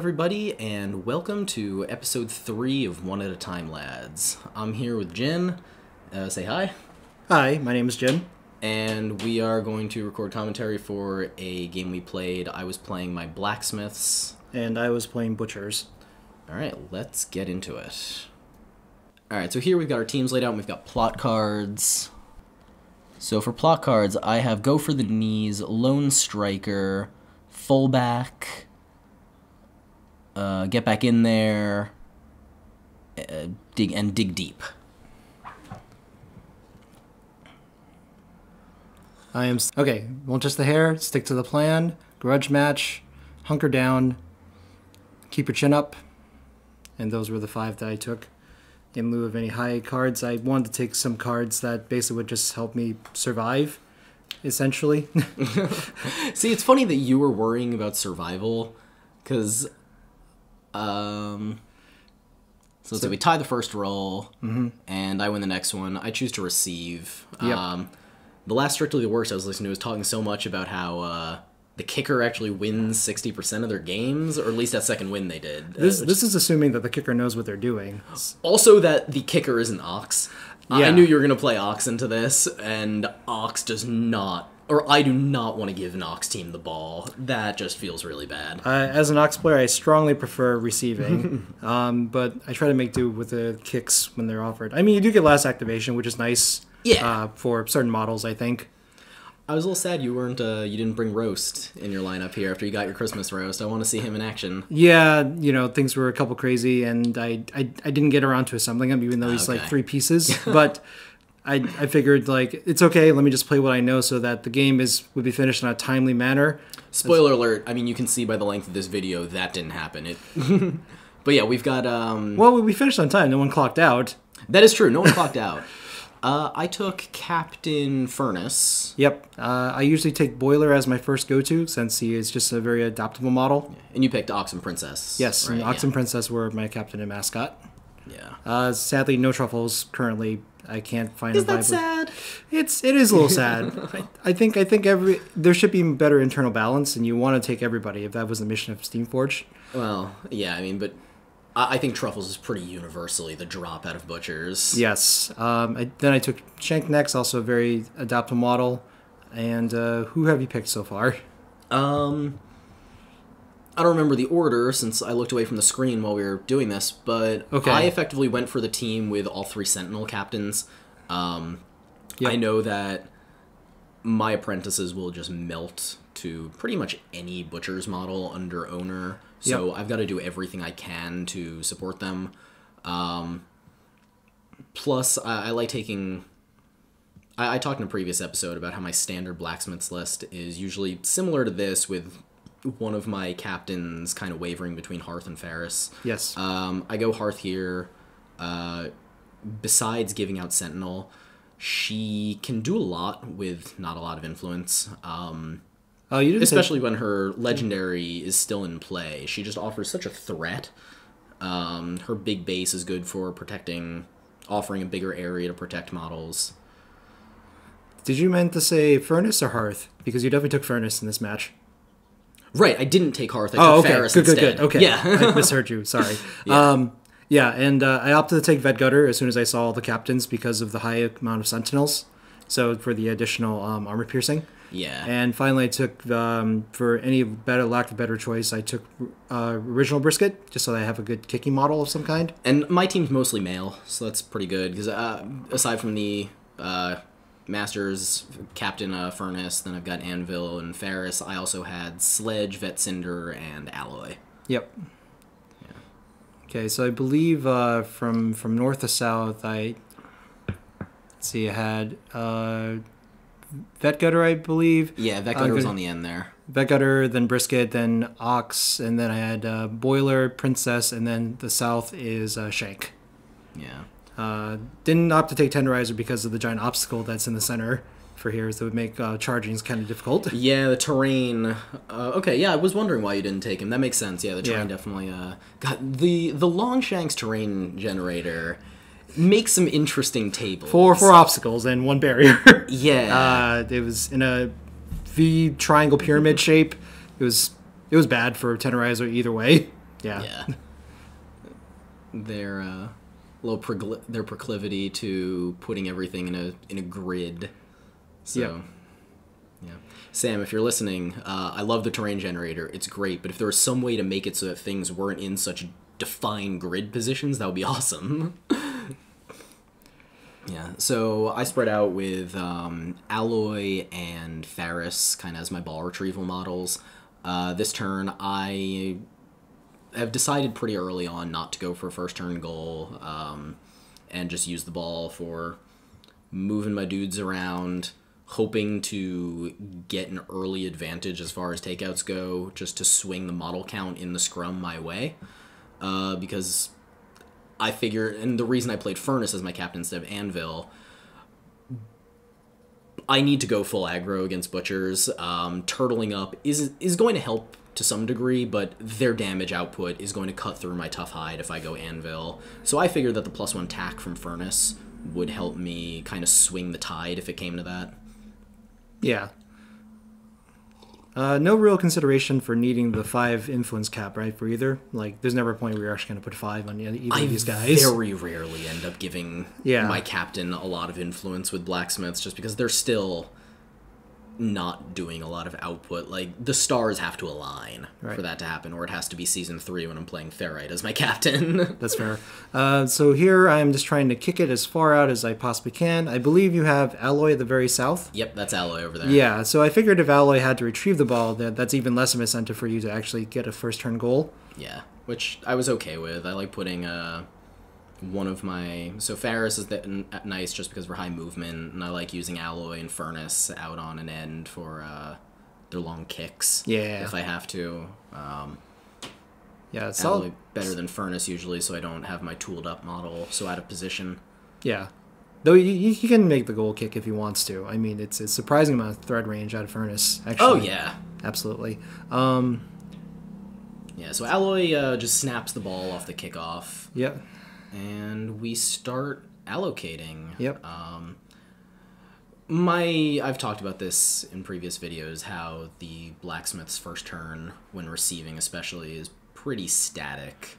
everybody, and welcome to episode 3 of One at a Time, lads. I'm here with Jin. Say hi. Hi, my name is Jin. And we are going to record commentary for a game we played. I was playing my Blacksmiths. And I was playing Butchers. Alright, let's get into it. Alright, so here we've got our teams laid out, and we've got plot cards. So for plot cards, I have Go for the Knees, Lone Striker, Fullback, Get Back in There, Dig Deep. Okay, won't touch the hair, stick to the plan, grudge match, hunker down, keep your chin up, and those were the 5 that I took. In lieu of any high cards, I wanted to take some cards that basically would just help me survive, essentially. See, it's funny that you were worrying about survival, because, so we tie the first roll, and I win the next one. I choose to receive. Yep. The last Strictly the Worst I was listening to was talking so much about how the kicker actually wins 60% of their games, or at least that second win they did. This is assuming that the kicker knows what they're doing. Also that the kicker isn't Ox. Yeah. I knew you were going to play Ox into this, and Ox does not, or I do not want to give an Ox team the ball. That just feels really bad. As an Ox player, I strongly prefer receiving, but I try to make do with the kicks when they're offered. I mean, you do get last activation, which is nice. Yeah. For certain models, I think. I was a little sad you weren't. You didn't bring Roast in your lineup here after you got your Christmas Roast. I want to see him in action. Yeah, things were a couple crazy, and I didn't get around to assembling him, even though he's like 3 pieces. But I figured like it's okay. Let me just play what I know, so that the game would be finished in a timely manner. Spoiler alert! I mean, you can see by the length of this video that didn't happen. But yeah, we've got. Well, we finished on time. No one clocked out. That is true. No one clocked out. I took Captain Furnace. Yep. I usually take Boiler as my first go-to, since he is just a very adaptable model. And you picked Ox and Princess. Yes, right? and Ox and Princess were my captain and mascot. Yeah. Sadly, no truffles currently. I can't find Is a that sad? It is a little sad. I think there should be better internal balance, and you want to take everybody if that was the mission of Steamforge. Well, yeah, I mean, but I think Truffles is pretty universally the drop out of Butchers. Yes. Then I took Shank next, also a very adaptable model. And who have you picked so far? I don't remember the order since I looked away from the screen while we were doing this, but okay. I effectively went for the team with all 3 Sentinel captains. Yep. I know that my apprentices will just melt to pretty much any Butcher's model under owner. So yep. I've got to do everything I can to support them. Plus, I like taking... I talked in a previous episode about how my standard Blacksmiths list is usually similar to this, with one of my captains kind of wavering between Hearth and Ferris. Yes. I go Hearth here. Besides giving out Sentinel, she can do a lot with not a lot of influence. Especially when her legendary is still in play. She just offers such a threat. Her big base is good for offering a bigger area to protect models. Did you meant to say Furnace or Hearth? Because you definitely took Furnace in this match. Right, I didn't take Hearth. I took Ferris instead. Good. Okay, yeah. I misheard you. Sorry. Yeah. And I opted to take Vet Gutter as soon as I saw all the captains because of the high amount of Sentinels. So for the additional armor piercing. Yeah. And finally, I took, for any lack of better choice, I took Original Brisket, just so that I have a good kicking model of some kind. And my team's mostly male, so that's pretty good, because aside from the Masters, Captain Furnace, then I've got Anvil and Ferris, I also had Sledge, Vet Cinder, and Alloy. Yep. Yeah. Okay, so I believe from north to south, I had... Vet Gutter, I believe. Yeah, Vet Gutter was on the end there. Vet Gutter, then Brisket, then Ox, and then I had Boiler, Princess, and then the south is Shank. Yeah. Didn't opt to take Tenderizer because of the giant obstacle that's in the center for here, so it would make charging kind of difficult. Yeah, the terrain. Okay, yeah, I was wondering why you didn't take him. That makes sense. Yeah, the terrain definitely. God, the Longshanks terrain generator make some interesting tables. Four obstacles and 1 barrier. Yeah. It was in a V triangle pyramid shape. It was bad for Tenderizer either way. Yeah. Yeah. Their their proclivity to putting everything in a grid. So, Yep. yeah. Sam, if you're listening, I love the terrain generator. It's great, but if there was some way to make it so that things weren't in such defined grid positions, that would be awesome. Yeah, so I spread out with Alloy and Ferris kind of as my ball retrieval models. This turn, I have decided pretty early on not to go for a first turn goal and just use the ball for moving my dudes around, hoping to get an early advantage as far as takeouts go, just to swing the model count in the scrum my way. Because I figure, and the reason I played Furnace as my captain instead of Anvil, I need to go full aggro against Butchers. Turtling up is going to help to some degree, but their damage output is going to cut through my tough hide if I go Anvil. So I figured that the +1 tack from Furnace would help me kind of swing the tide if it came to that. Yeah. No real consideration for needing the 5 influence cap, right, for either? Like, there's never a point where you're actually going to put 5 on either of these guys. I very rarely end up giving my captain a lot of influence with Blacksmiths just because they're still not doing a lot of output. Like, the stars have to align for that to happen, or it has to be Season 3 when I'm playing Ferrite as my captain. That's fair. So here I'm just trying to kick it as far out as I possibly can. I believe you have Alloy at the very south. Yep, that's Alloy over there. Yeah, so I figured if Alloy had to retrieve the ball, that's even less of an incentive for you to actually get a first turn goal. Yeah, which I was okay with. I like putting one of my... So Ferris is nice just because we're high movement, and I like using Alloy and Furnace out on an end for their long kicks. Yeah. If I have to. Yeah, it's Alloy better than Furnace usually, so I don't have my tooled up model so out of position. Yeah. Though he can make the goal kick if he wants to. I mean, it's a surprising amount of thread range out of Furnace, actually. Oh, yeah. Absolutely. Yeah, so Alloy just snaps the ball off the kickoff. Yep. And we start allocating. Yep. I've talked about this in previous videos, how the Blacksmith's first turn, when receiving especially, is pretty static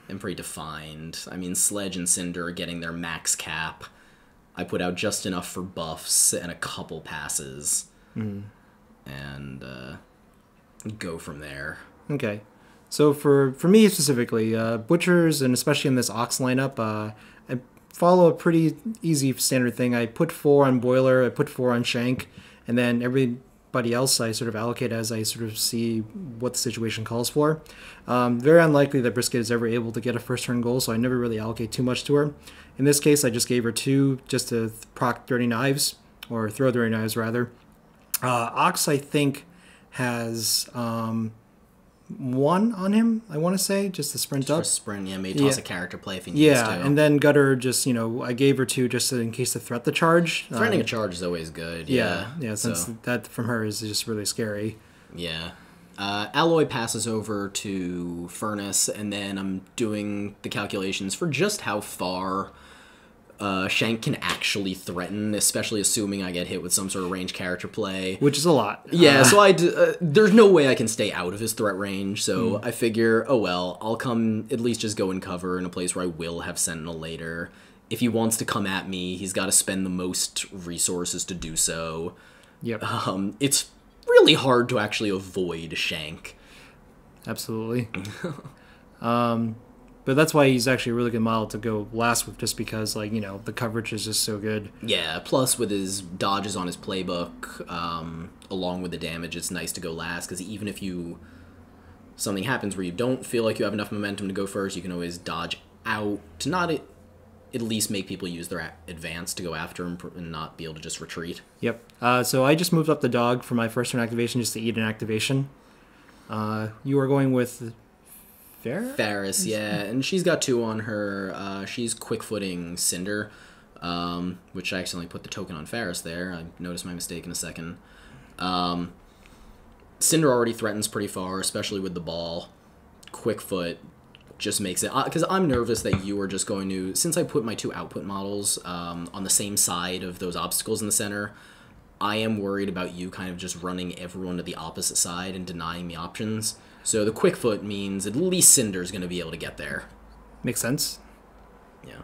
and pretty defined. I mean, Sledge and Cinder are getting their max cap. I put out just enough for buffs and a couple passes. And go from there. Okay. So for me specifically, Butchers, and especially in this Ox lineup, I follow a pretty easy standard thing. I put 4 on Boiler, I put 4 on Shank, and then everybody else I sort of allocate as I sort of see what the situation calls for. Very unlikely that Brisket is ever able to get a first turn goal, so I never really allocate too much to her. In this case, I just gave her 2 just to proc Dirty Knives, or throw Dirty Knives rather. Ox, I think, has... 1 on him, I want to say, just to sprint up. Just sprint, yeah, maybe toss a character play if he needs to. Yeah, and then Gutter just, I gave her 2 just in case to threat the charge. Threatening a charge is always good, yeah. Yeah, since that from her is just really scary. Yeah. Alloy passes over to Furnace, and then I'm doing the calculations for just how far Shank can actually threaten, especially assuming I get hit with some sort of range character play. Which is a lot. Yeah, so there's no way I can stay out of his threat range, so I figure, oh well, I'll come at least just go in cover in a place where I will have Sentinel later. If he wants to come at me, he's got to spend the most resources to do so. Yep. It's really hard to actually avoid Shank. Absolutely. But that's why he's actually a really good model to go last with, just because, the coverage is just so good. Yeah, plus with his dodges on his playbook, along with the damage, it's nice to go last, because even if something happens where you don't feel like you have enough momentum to go first, you can always dodge out to not at least make people use their advance to go after him and not be able to just retreat. Yep. So I just moved up the dog for my first turn activation just to eat an activation. You are going with... Ferris, yeah, and she's got 2 on her. She's quick-footing Cinder, which I accidentally put the token on Ferris there. I noticed my mistake in a second. Cinder already threatens pretty far, especially with the ball. Quick-foot just makes it... Because I'm nervous that you are just going to... Since I put my 2 output models on the same side of those obstacles in the center, I am worried about you kind of just running everyone to the opposite side and denying me options. So the quick foot means at least Cinder's going to be able to get there. Makes sense. Yeah.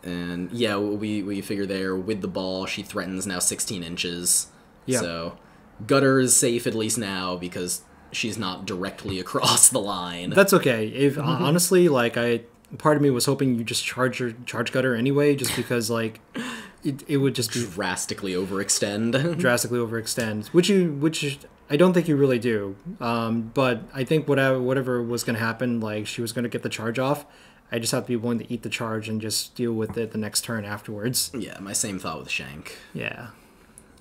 And yeah, we figure there with the ball, she threatens now 16 inches. Yeah. So Gutter is safe at least now because she's not directly across the line. That's okay. If honestly, like part of me was hoping you just charge Gutter anyway, just because like it would just be drastically overextend. Which I don't think you really do. But I think whatever was going to happen, like she was going to get the charge off. I just have to be willing to eat the charge and just deal with it the next turn afterwards. Yeah, my same thought with Shank. Yeah.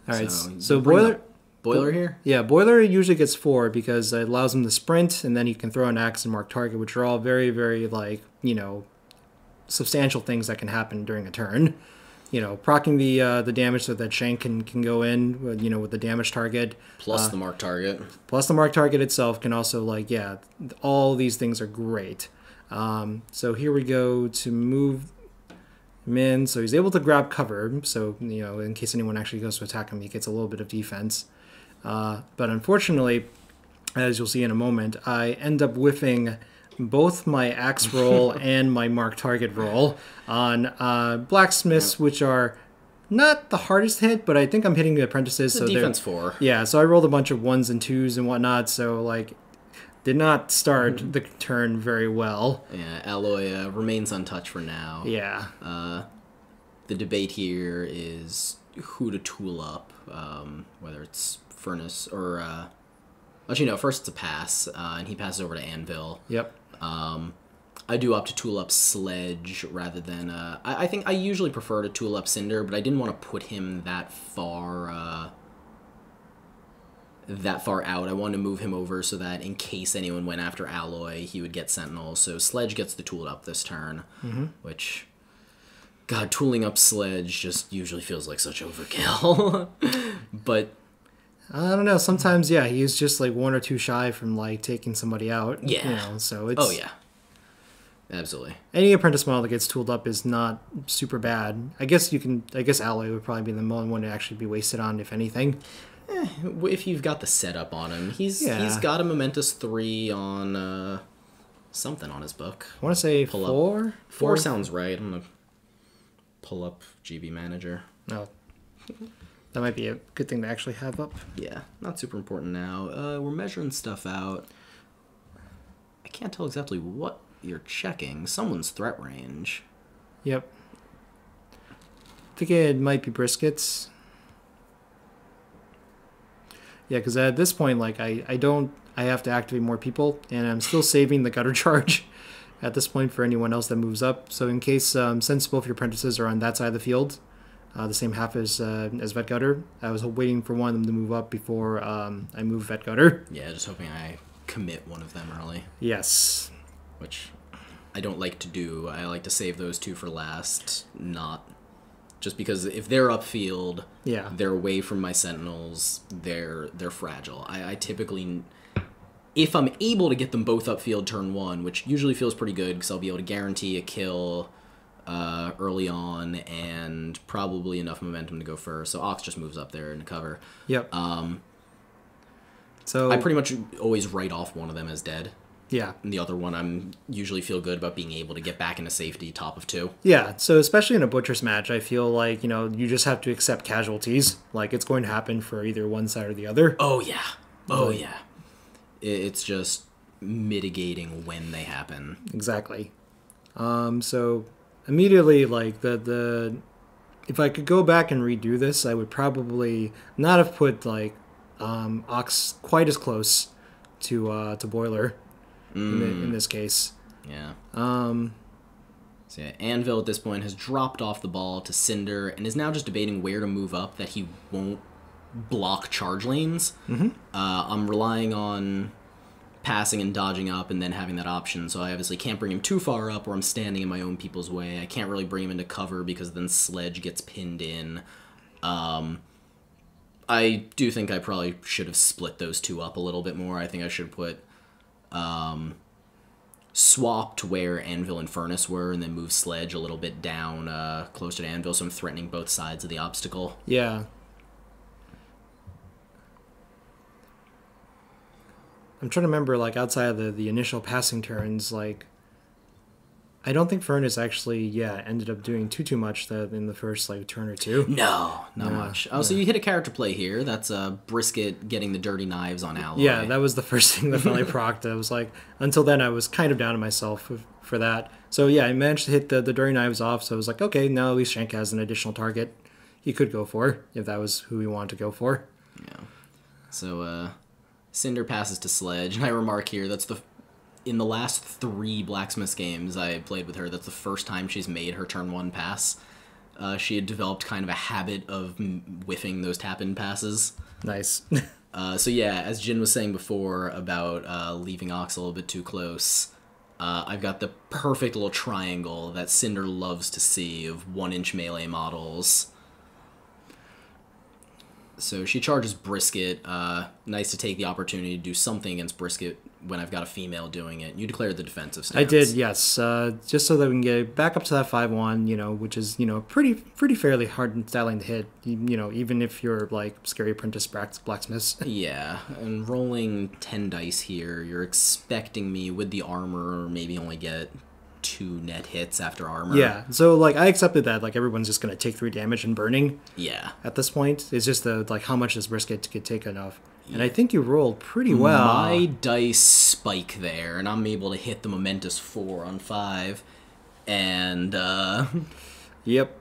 All right. So Boiler here? Yeah, Boiler usually gets 4 because it allows him to sprint, and then he can throw an axe and mark target, which are all very, very, like, substantial things that can happen during a turn. Proccing the damage so that Shank can go in, with the damage target. Plus the mark target. Plus the mark target itself can also, all these things are great. So here we go to move him in. So he's able to grab cover. So, in case anyone actually goes to attack him, he gets a little bit of defense. But unfortunately, as you'll see in a moment, I end up whiffing both my axe roll and my mark target roll on Blacksmiths, which are not the hardest hit, but I think I'm hitting the apprentices. So defense 4. Yeah, so I rolled a bunch of 1s and 2s and whatnot, so did not start the turn very well. Yeah, Alloy remains untouched for now. Yeah. The debate here is who to tool up, whether it's Furnace or... actually, no, first it's a pass, and he passes over to Anvil. Yep. I do opt to tool up Sledge rather than... I think I usually prefer to tool up Cinder, but I didn't want to put him that far out. I wanted to move him over so that in case anyone went after Alloy, he would get Sentinel. So Sledge gets the tooled up this turn, which... God, tooling up Sledge just usually feels like such overkill. But... I don't know. Sometimes, yeah, he's just 1 or 2 shy from taking somebody out. Yeah. So it's... Oh, yeah. Absolutely. Any apprentice model that gets tooled up is not super bad. I guess Alloy would probably be the one to actually be wasted on, if anything. If you've got the setup on him. He's got a Momentous 3 on something on his book. I want to say 4? 4 sounds right. I'm going to pull up GB Manager. No. That might be a good thing to actually have up. Yeah, not super important now. We're measuring stuff out. I can't tell exactly what you're checking. Someone's threat range. Yep. I think it might be Briskets. Yeah, because at this point, I have to activate more people, and I'm still saving the Gutter charge at this point for anyone else that moves up. So in case, since both your apprentices are on that side of the field, the same half as Vet Gutter, I was waiting for one of them to move up before I move Vet Gutter. Yeah, just hoping I commit one of them early. Yes. Which I don't like to do. I like to save those 2 for last, not... Just because if they're upfield, they're away from my Sentinels, they're fragile. I typically... If I'm able to get them both upfield turn 1, which usually feels pretty good because I'll be able to guarantee a kill... early on, and probably enough momentum to go first. So Ox just moves up there in cover. Yep. So I pretty much always write off one of them as dead. Yeah. And the other one, I'm usually feel good about being able to get back into safety, top of 2. Yeah. So especially in a Butcher's match, I feel like, you just have to accept casualties. It's going to happen for either one side or the other. Oh, yeah. Oh, yeah. It's just mitigating when they happen. Exactly. So... Immediately, if I could go back and redo this, I would probably not have put Ox quite as close to Boiler in this case. Yeah. So yeah, Anvil at this point has dropped off the ball to Cinder and is now just debating where to move up that he won't block charge lanes. I'm relying on passing and dodging up and then having that option, so I obviously can't bring him too far up or I'm standing in my own people's way. I can't really bring him into cover because then Sledge gets pinned in. I do think I probably should have split those 2 up a little bit more. I think I should put swapped where Anvil and Furnace were and then move Sledge a little bit down closer to Anvil, so I'm threatening both sides of the obstacle. Yeah. I'm trying to remember, like, outside of the initial passing turns, like, I don't think Furnace actually, ended up doing too much in the first, like, turn or two. No, not much. Oh, so you hit a character play here. That's Brisket getting the dirty knives on Alloy. Yeah, that was the first thing that finally procced. I was like, until then, I was kind of down on myself for that. So, yeah, I managed to hit the dirty knives off, so I was like, okay, now at least Shank has an additional target he could go for, if that was who he wanted to go for. Yeah. So, Cinder passes to Sledge, and I remark here, in the last 3 Blacksmiths games I played with her, that's the first time she's made her turn 1 pass. She had developed kind of a habit of whiffing those tap-in passes. Nice. So yeah, as Jin was saying before about leaving Ox a little bit too close, I've got the perfect little triangle that Cinder loves to see of 1-inch melee models. So she charges Brisket. Nice to take the opportunity to do something against Brisket when I've got a female doing it. You declared the defensive stance. I did, yes. Just so that we can get back up to that 5-1, which is, pretty fairly hard styling to hit, even if you're, like, Scary Apprentice Blacksmiths. Yeah, and rolling 10 dice here, you're expecting me with the armor maybe only get 2 net hits after armor. Yeah, so, like, I accepted that, like, everyone's just going to take 3 damage and burning. Yeah. At this point. It's just, like, how much does Brisket get taken off? And I think you rolled pretty well. My dice spike there, and I'm able to hit the momentous 4 on 5. And, Yep.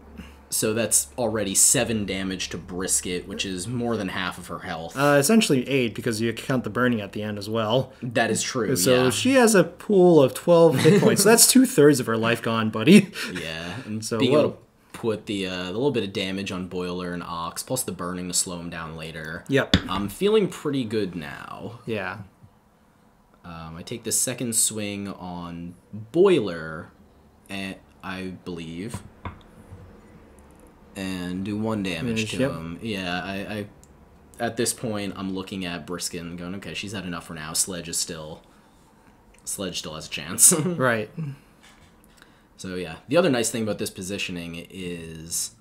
So that's already 7 damage to Brisket, which is more than half of her health. Essentially 8, because you count the burning at the end as well. That is true, So she has a pool of 12 hit points. So that's 2/3 of her life gone, buddy. Yeah, and so being able to put the little bit of damage on Boiler and Ox, plus the burning to slow him down later. Yep. I'm feeling pretty good now. Yeah. I take the second swing on Boiler, and I believe, and do 1 damage to him. Yeah, I at this point, I'm looking at Brisket and going, okay, she's had enough for now. Sledge still has a chance. Right. So yeah, the other nice thing about this positioning is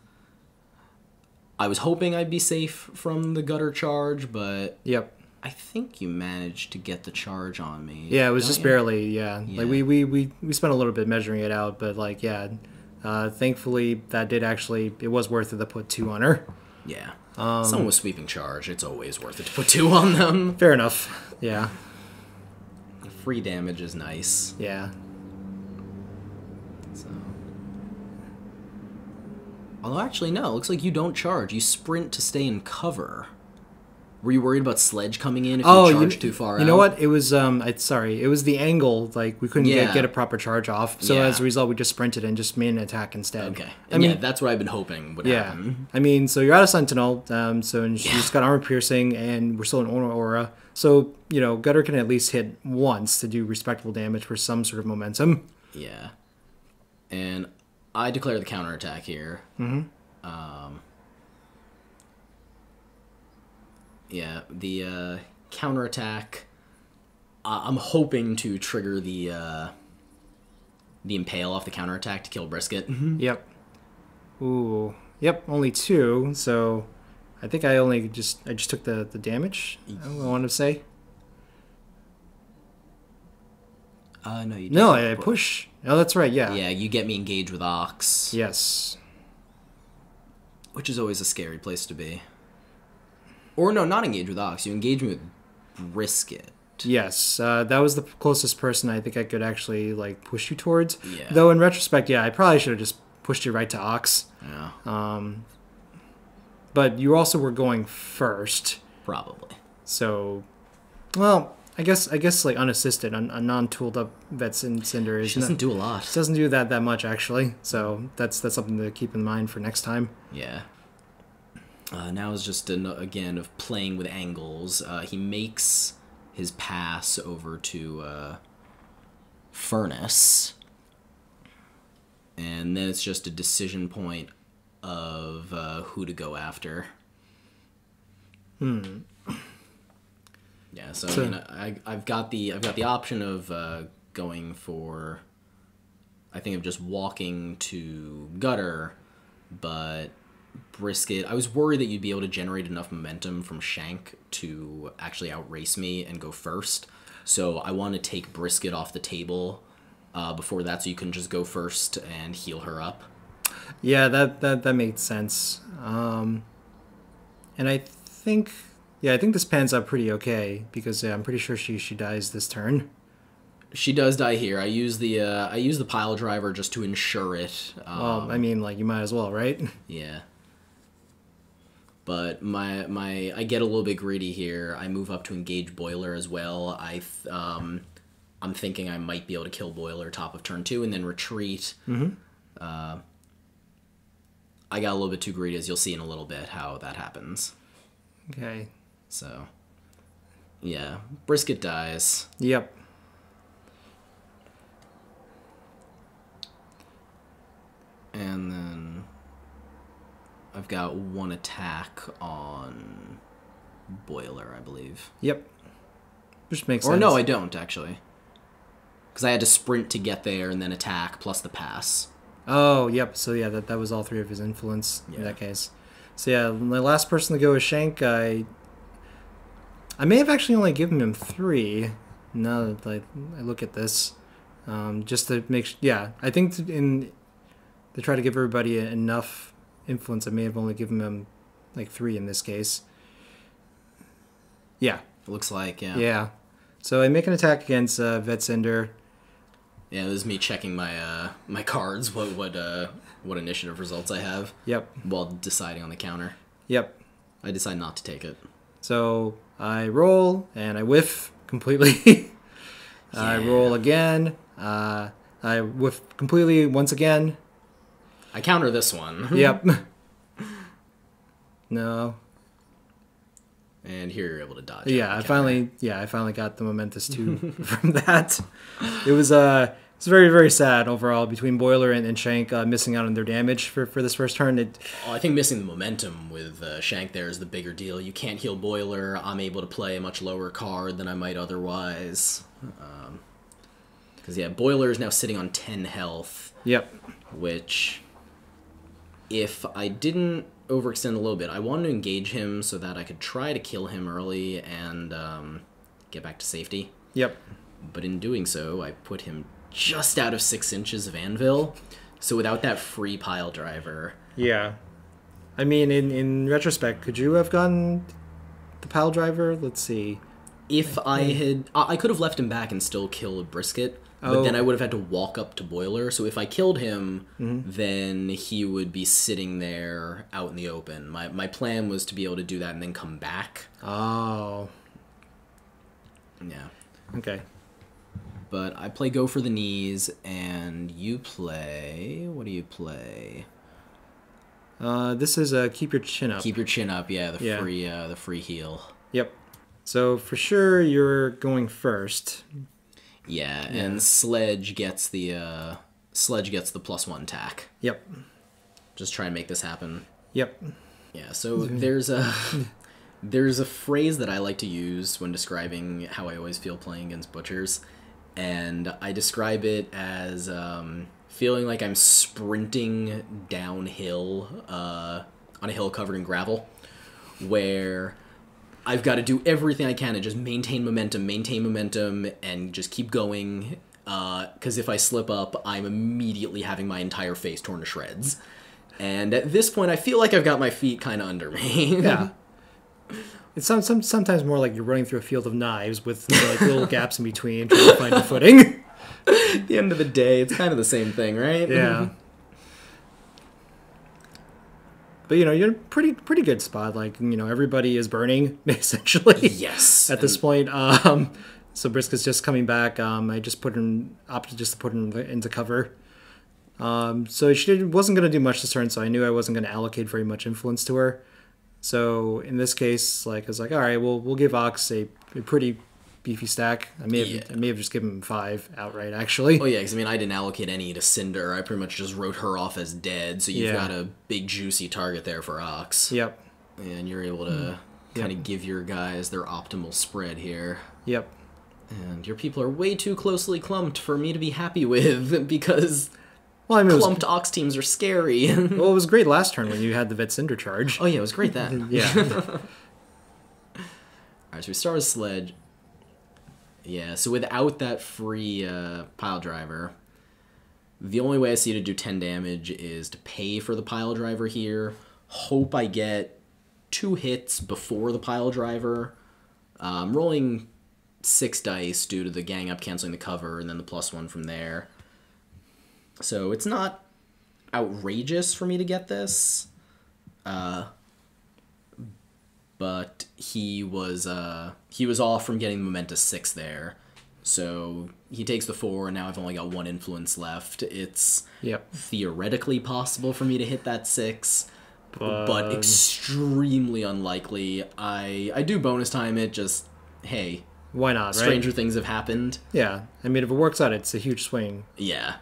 I was hoping I'd be safe from the gutter charge, but yep, I think you managed to get the charge on me. Yeah, it was just barely. Yeah, like we spent a little bit measuring it out, but like thankfully that did actually, it was worth it to put 2 on her. Yeah, someone with sweeping charge, it's always worth it to put 2 on them. Fair enough. Yeah. Free damage is nice. Yeah. Although, actually, no. It looks like you don't charge. You sprint to stay in cover. Were you worried about Sledge coming in if you charged too far out? You know what? It was, it was the angle. Like, we couldn't get a proper charge off. So, as a result, we just sprinted and just made an attack instead. Okay. And I mean, that's what I've been hoping would happen. I mean, so you're out of Sentinel. And she's got armor piercing, and we're still in aura. So, Gutter can at least hit once to do respectable damage for some sort of momentum. Yeah. And I declare the counterattack here. Mm-hmm. Yeah, the counterattack. I'm hoping to trigger the impale off the counterattack to kill Brisket. Mm-hmm. Yep. Ooh. Yep. Only 2. So, I think I just took the damage. I want to say. No, you didn't. No, I push. Oh, that's right, yeah. Yeah, you get me engaged with Ox. Yes. Which is always a scary place to be. Or no, not engage with Ox. You engage me with Brisket. Yes, that was the closest person I think I could actually, like, push you towards. Yeah. Though, in retrospect, I probably should have just pushed you right to Ox. Yeah. But you also were going first. Probably. So, well, I guess like unassisted, a non-tooled up Vets in Cinder is. She doesn't do a lot. She doesn't do that much actually. So that's something to keep in mind for next time. Yeah. Now is just again of playing with angles. He makes his pass over to Furnace, and then it's just a decision point of who to go after. Yeah, so I mean, I've got the option of going for, I think of just walking to Gutter, but Brisket, I was worried that you'd be able to generate enough momentum from Shank to actually outrace me and go first. So I want to take Brisket off the table before that, so you can just go first and heal her up. Yeah, that makes sense. And I think this pans out pretty okay because I'm pretty sure she dies this turn. She does die here. I use the pile driver just to ensure it. Well, I mean, like, you might as well, right? Yeah. But I get a little bit greedy here. I move up to engage Boiler as well. I'm thinking I might be able to kill Boiler top of turn 2 and then retreat. Mm-hmm. I got a little bit too greedy, as you'll see in a little bit how that happens. Okay. So, yeah, Brisket dies. Yep. And then I've got one attack on Boiler, I believe. Yep. Which makes sense. Or no, I don't, actually. Because I had to sprint to get there and then attack, plus the pass. Oh, yep. So, yeah, that was all 3 of his influence in that case. So, yeah, my last person to go is Shank. I may have actually only given him 3, now that I look at this. Just to make... Yeah, I think to try to give everybody enough influence, I may have only given him, like, 3 in this case. Yeah. It looks like, yeah. Yeah. So I make an attack against Vetsender. Yeah, this is me checking my my cards, what initiative results I have. Yep. While deciding on the counter. Yep. I decide not to take it. So I roll, and I whiff completely. Yeah. I roll again. I whiff completely once again. I counter this one. Yep. No. And here you're able to dodge. Yeah, I finally got the momentous 2 from that. It was very, very sad overall between Boiler and Shank missing out on their damage for this first turn. I think missing the momentum with Shank there is the bigger deal. You can't heal Boiler. I'm able to play a much lower card than I might otherwise. Because, yeah, Boiler is now sitting on 10 health. Yep. Which, if I didn't overextend a little bit, I wanted to engage him so that I could try to kill him early and get back to safety. Yep. But in doing so, I put him just out of 6 inches of anvil. So without that free pile driver... Yeah. I mean, in retrospect, could you have gotten the pile driver? Let's see. If I had... I could have left him back and still killed Brisket, but then I would have had to walk up to Boiler. So if I killed him, then he would be sitting there out in the open. My plan was to be able to do that and then come back. Oh. Yeah. Okay. But I play Go for the Knees, and you play... What do you play? This is Keep Your Chin Up. Keep Your Chin Up, yeah, the free heal. Yep. So for sure you're going first. Yeah, and Sledge gets the +1 tack. Yep. Just try and make this happen. Yep. Yeah, so there's a phrase that I like to use when describing how I always feel playing against butchers, and I describe it as feeling like I'm sprinting downhill on a hill covered in gravel, where I've got to do everything I can and just maintain momentum, and just keep going, because if I slip up, I'm immediately having my entire face torn to shreds. And at this point, I feel like I've got my feet kind of under me. Yeah. It's sometimes more like you're running through a field of knives with like little gaps in between trying to find your footing. At the end of the day, it's kind of the same thing, right? Yeah. But, you're in a pretty good spot. Like, everybody is burning, essentially. Yes. At this point. So Brisket's just coming back. I just opted just to put her into cover. So she wasn't going to do much this turn, so I knew I wasn't going to allocate very much influence to her. So in this case, I was like, all right, we'll give Ox a pretty beefy stack. I may have just given him 5 outright, actually. Oh yeah, because I didn't allocate any to Cinder. I pretty much just wrote her off as dead. So you've got a big juicy target there for Ox. Yep. And you're able to kind of give your guys their optimal spread here. Yep. And your people are way too closely clumped for me to be happy with, because clumped Ox teams are scary. Well, it was great last turn when you had the Vetsender charge. Oh yeah, it was great then. Yeah. Alright, so we start with Sledge. Yeah, so without that free pile driver, the only way I see to do 10 damage is to pay for the pile driver here. Hope I get 2 hits before the pile driver. I'm rolling 6 dice due to the gang up canceling the cover, and then the +1 from there. So it's not outrageous for me to get this. But he was off from getting the momentous 6 there. So he takes the 4, and now I've only got 1 influence left. It's theoretically possible for me to hit that 6, but extremely unlikely. I do bonus time it, just, hey. Why not, right? Stranger things have happened. Yeah. I mean, if it works out, it's a huge swing. Yeah.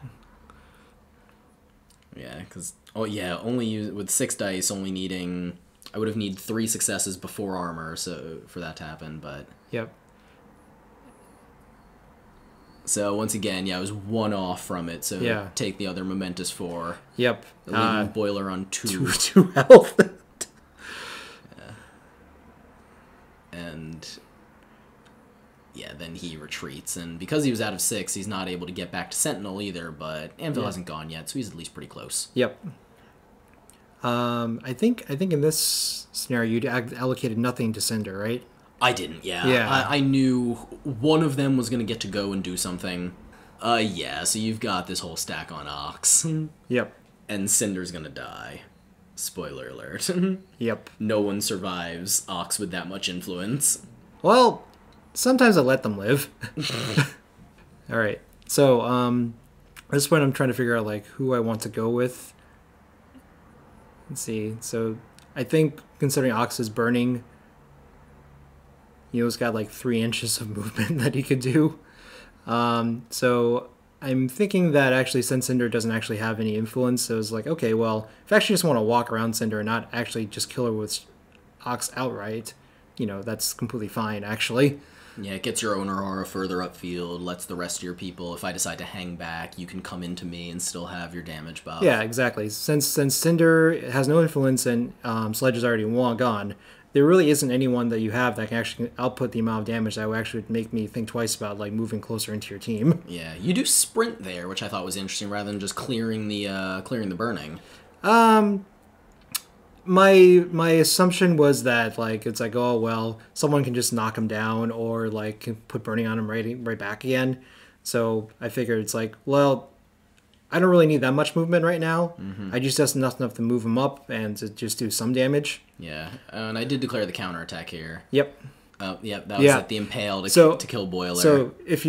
Yeah, because, only with 6 dice, only needing... I would have needed 3 successes before armor so for that to happen, but... Yep. So, once again, I was 1 off from it, so take the other momentous 4. Yep. Leaving Boiler on 2. 2 health. Yeah. And... yeah, then he retreats, and because he was out of 6, he's not able to get back to Sentinel either, but Anvil hasn't gone yet, so he's at least pretty close. Yep. I think in this scenario you'd allocated nothing to Cinder, right? I didn't, yeah. Yeah. I knew one of them was going to get to go and do something. So you've got this whole stack on Ox. Yep. And Cinder's going to die. Spoiler alert. Yep. No one survives Ox with that much influence. Well, sometimes I let them live. All right. So, at this point I'm trying to figure out, like, who I want to go with. Let's see. So I think considering Ox is burning, he's got like 3 inches of movement that he could do. So I'm thinking that actually since Cinder doesn't actually have any influence, so it's like, okay, well, if I actually just want to walk around Cinder and not actually just kill her with Ox outright, that's completely fine, actually. Yeah, it gets your owner aura further upfield, lets the rest of your people, if I decide to hang back, you can come into me and still have your damage buff. Yeah, exactly. Since Cinder has no influence and Sledge is already gone, there really isn't anyone that you have that can actually output the amount of damage that would actually make me think twice about, like, moving closer into your team. Yeah, you do sprint there, which I thought was interesting, rather than just clearing the burning. My assumption was that, like, it's like, oh, well, someone can just knock him down or, like, can put burning on him right back again. So I figured it's like, well, I don't really need that much movement right now. Mm-hmm. I just have enough to move him up and to just do some damage. Yeah, and I did declare the counterattack here. Yep. That was at the Impale to kill Boiler. So if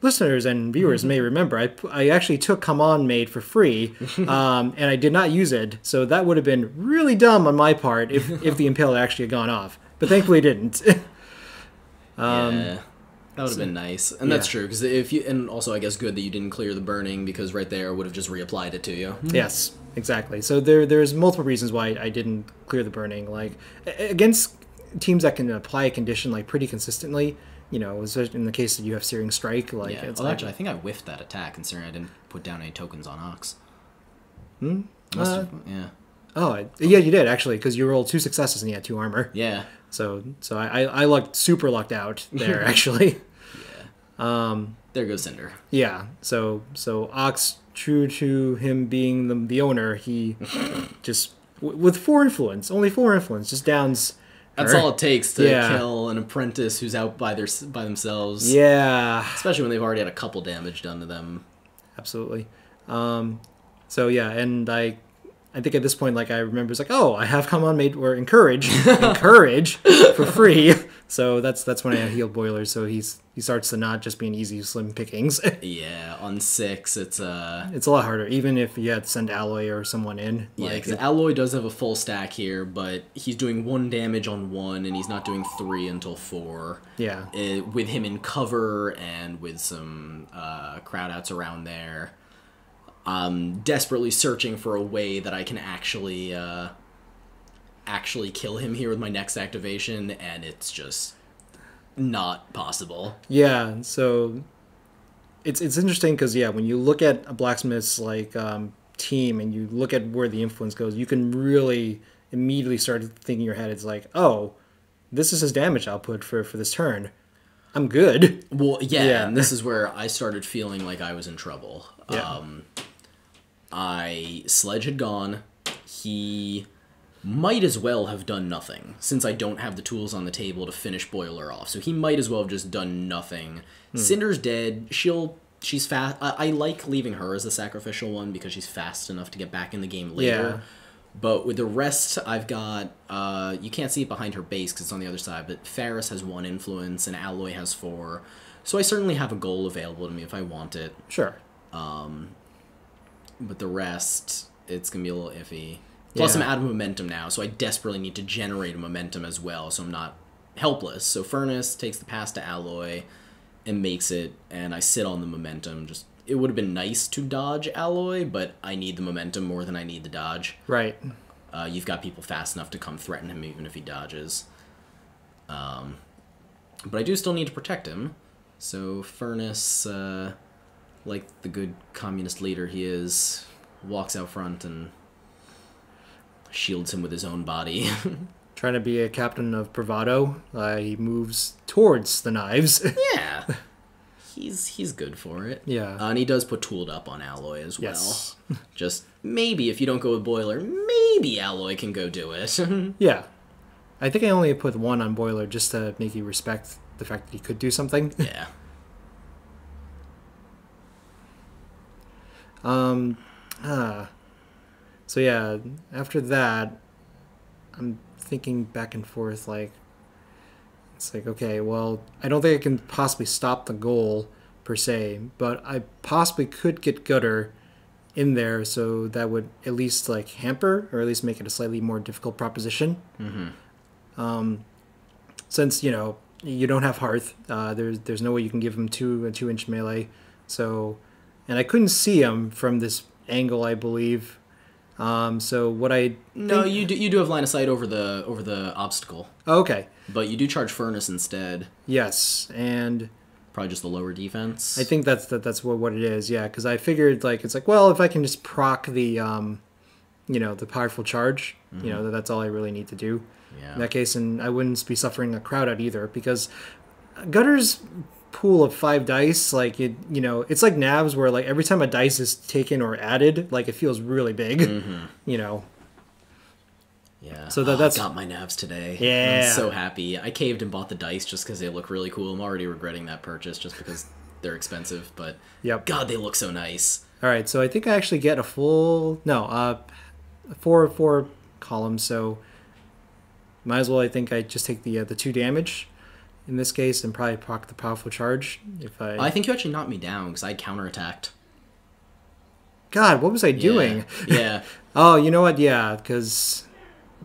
listeners and viewers may remember, I actually took Come On Maid for free, and I did not use it, so that would have been really dumb on my part if the Impale had actually gone off. But thankfully it didn't. Yeah, that would have been nice. And that's true, because and also I guess good that you didn't clear the burning, because right there would have just reapplied it to you. Yes, exactly. So there's multiple reasons why I didn't clear the burning. Like, against teams that can apply a condition, like, pretty consistently, especially in the case that you have Searing Strike. Like, yeah. Actually, I think I whiffed that attack, considering I didn't put down any tokens on Ox. Yeah. Oh, yeah, you did, actually, because you rolled 2 successes and you had 2 armor. Yeah. So I super lucked out there, actually. Yeah. There goes Cinder. Yeah. So Ox, true to him being the owner, he just, with 4 influence, only 4 influence, just downs... That's all it takes to kill an apprentice who's out by themselves. Yeah. Especially when they've already had a couple damage done to them. Absolutely. So yeah, and I think at this point, like, I remember it's like, oh, I have Come On Maid or Encourage for free. So that's when I healed Boiler. So he starts to not just be an easy slim pickings. Yeah, on 6 it's a lot harder, even if you had to send Alloy or someone in. Yeah, because Alloy does have a full stack here, but he's doing 1 damage on 1, and he's not doing 3 until 4. Yeah. With him in cover and with some crowd outs around there. I'm desperately searching for a way that I can actually kill him here with my next activation, and it's just not possible. Yeah, so it's interesting because, when you look at a Blacksmiths, like, team and you look at where the influence goes, you can really immediately start thinking in your head, it's like, oh, this is his damage output for this turn. I'm good. Well, yeah, and this is where I started feeling like I was in trouble. Yeah. Sledge had gone. He might as well have done nothing, since I don't have the tools on the table to finish Boiler off. So he might as well have just done nothing. Cinder's dead. She's fast. I like leaving her as the sacrificial one because she's fast enough to get back in the game later. Yeah. But with the rest, I've got... you can't see it behind her base because it's on the other side, but Ferris has 1 influence and Alloy has 4. So I certainly have a goal available to me if I want it. Sure. But the rest, it's going to be a little iffy. Plus, I'm out of momentum now, so I desperately need to generate a momentum as well, so I'm not helpless. So Furnace takes the pass to Alloy and makes it, and I sit on the momentum. It would have been nice to dodge Alloy, but I need the momentum more than I need the dodge. Right. You've got people fast enough to come threaten him even if he dodges. But I do still need to protect him. So Furnace, like the good communist leader he is, walks out front and shields him with his own body. Trying to be a captain of bravado, he moves towards the knives. Yeah. He's good for it. Yeah. And he does put Tooled Up on Alloy as well. Yes. Just maybe if you don't go with Boiler, maybe Alloy can go do it. Yeah. I think I only put 1 on Boiler just to make you respect the fact that he could do something. Yeah. So yeah, after that, I'm thinking back and forth, it's like, okay, well, I don't think I can possibly stop the goal, per se, but I possibly could get Gutter in there, so that would at least, hamper, or at least make it a slightly more difficult proposition. Mm-hmm. Since, you don't have Hearth, there's no way you can give him a 2-inch melee, so... And I couldn't see him from this angle, I believe. So what I No, you do have line of sight over the obstacle. Oh, okay. But you do charge Furnace instead. Yes, and probably just the lower defense. I think that's what it is. Yeah, because I figured well, if I can just proc the the powerful charge, Mm-hmm. That's all I really need to do. Yeah. In that case, and I wouldn't be suffering a crowd out either, because Gutter's pool of 5 dice, it's like Navs, where every time a dice is taken or added, it feels really big. Mm-hmm. Yeah. So that's I got my Navs today. Yeah. I'm so happy. I caved and bought the dice just because they look really cool. I'm already regretting that purchase just because they're expensive, but yep. God, they look so nice. All right, so I think I actually get a full 4 columns. So might as well. I think I just take the 2 damage. In this case, and probably proc the powerful charge. I think you actually knocked me down because I counterattacked. God, what was I doing? Yeah. Oh, you know what? Yeah, because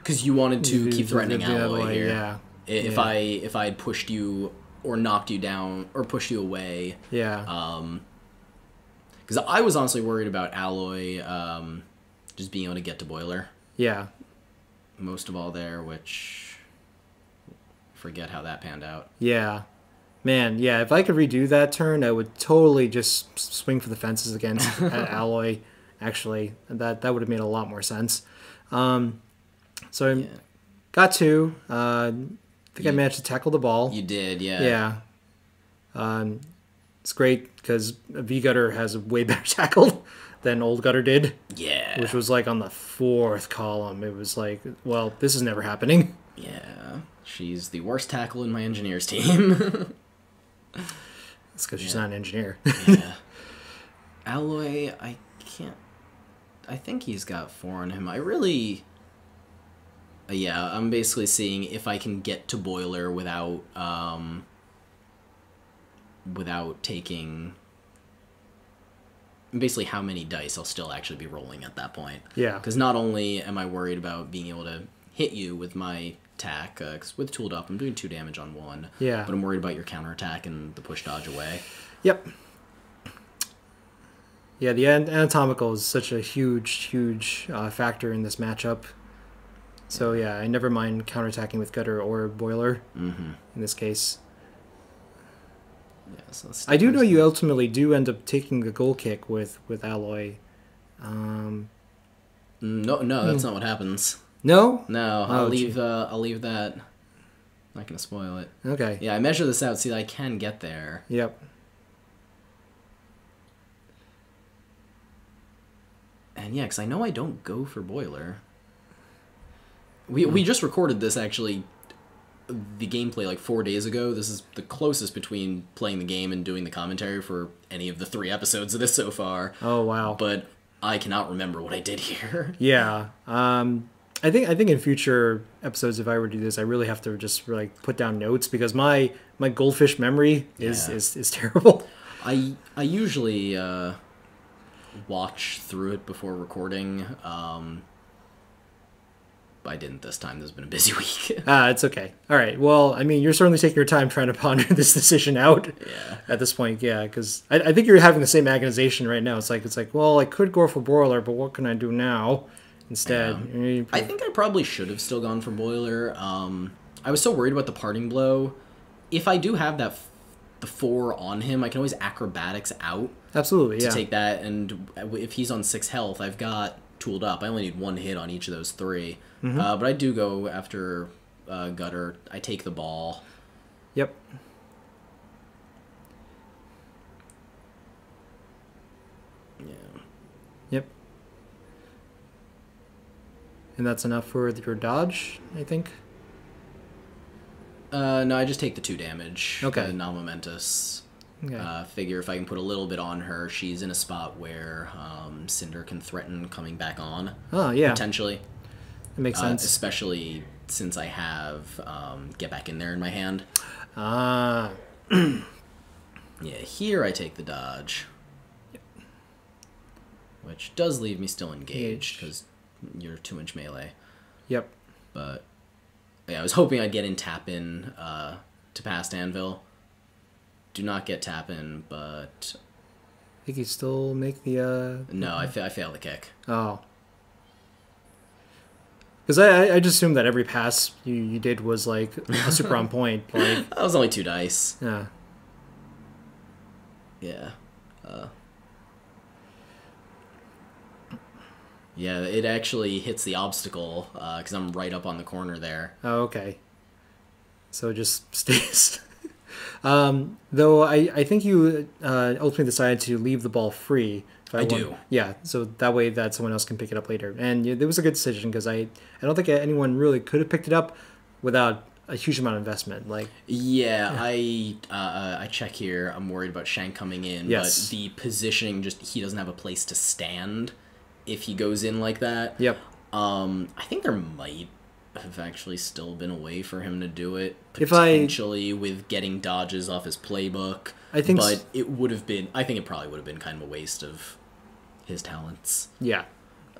you wanted to keep threatening Alloy here. Yeah. If I had pushed you or knocked you down or pushed you away. Yeah. Because I was honestly worried about Alloy just being able to get to Boiler. Yeah. Most of all there, which... forget how that panned out. Yeah. Man, yeah, if I could redo that turn, I would totally just swing for the fences against Alloy, actually. That would have made a lot more sense. So I got 2. I think I managed to tackle the ball. You did, yeah. Yeah. It's great because V-Gutter has a way better tackle than Old Gutter did. Yeah. Which was on the 4th column. It was well, this is never happening. Yeah. She's the worst tackle in my engineers team. It's because she's not an engineer. Yeah. Alloy, I think he's got 4 on him. I really... I'm basically seeing if I can get to Boiler without taking... Basically how many dice I'll still actually be rolling at that point. Yeah. Because not only am I worried about being able to hit you with my attack, because with Tooled Up I'm doing 2 damage on 1. Yeah. But I'm worried about your counterattack and the push dodge away. Yep. Yeah, the anatomical is such a huge factor in this matchup. So yeah, I never mind counterattacking with Gutter or Boiler in this case. Yeah, so I do know you ultimately do end up taking the goal kick with Alloy. No, that's not what happens. No? No, I'll leave that. Not gonna spoil it. Okay. Yeah, I measure this out. See, I can get there. Yep. And yeah, because I know I don't go for boiler. We just recorded this, actually, the gameplay like 4 days ago. This is the closest between playing the game and doing the commentary for any of the 3 episodes of this so far. Oh, wow. But I cannot remember what I did here. Yeah. I think in future episodes, if I were to do this, I really have to just like put down notes because my goldfish memory is terrible. I usually watch through it before recording. But I didn't this time. This has been a busy week. It's okay. All right. Well, I mean, you're certainly taking your time trying to ponder this decision out. Yeah. At this point, yeah, because I think you're having the same agonization right now. It's like, well, I could go for boiler, but what can I do now instead? Yeah. I think I probably should have still gone for boiler. I was so worried about the parting blow. If I do have the 4 on him, I can always acrobatics out. Absolutely, to take that, and if he's on 6 health, I've got tooled up. I only need 1 hit on each of those 3. Mm-hmm. But I do go after Gutter. I take the ball. Yep. Yeah. Yep. And that's enough for your dodge, I think? No, I just take the 2 damage. Okay. Non-momentous. Okay. Figure if I can put a little bit on her, she's in a spot where Cinder can threaten coming back on. Oh, yeah. Potentially. That makes sense. Especially since I have Get Back in there in my hand. Ah. Yeah, here I take the dodge. Yep. Which does leave me still engaged, because you're 2-inch melee. Yep. But, yeah, I was hoping I'd get in tap-in to past Anvil. Do not get tap-in, but... I think you still make the... No, I fail the kick. Oh. Because I just assumed that every pass you did was, like, a super on point. Like, that was only 2 dice. Yeah. Yeah. Yeah, it actually hits the obstacle, because I'm right up on the corner there. Oh, okay. So it just stays... Though I think you ultimately decided to leave the ball free. I do. Yeah, so that way that someone else can pick it up later. And it was a good decision because I don't think anyone really could have picked it up without a huge amount of investment. Like, yeah. I check here. I'm worried about Shank coming in, yes. But the positioning, just he doesn't have a place to stand if he goes in like that. Yep. I think there might have actually still been a way for him to do it, potentially with getting dodges off his playbook. I think, but it would have been. I think it probably would have been kind of a waste of his talents. Yeah.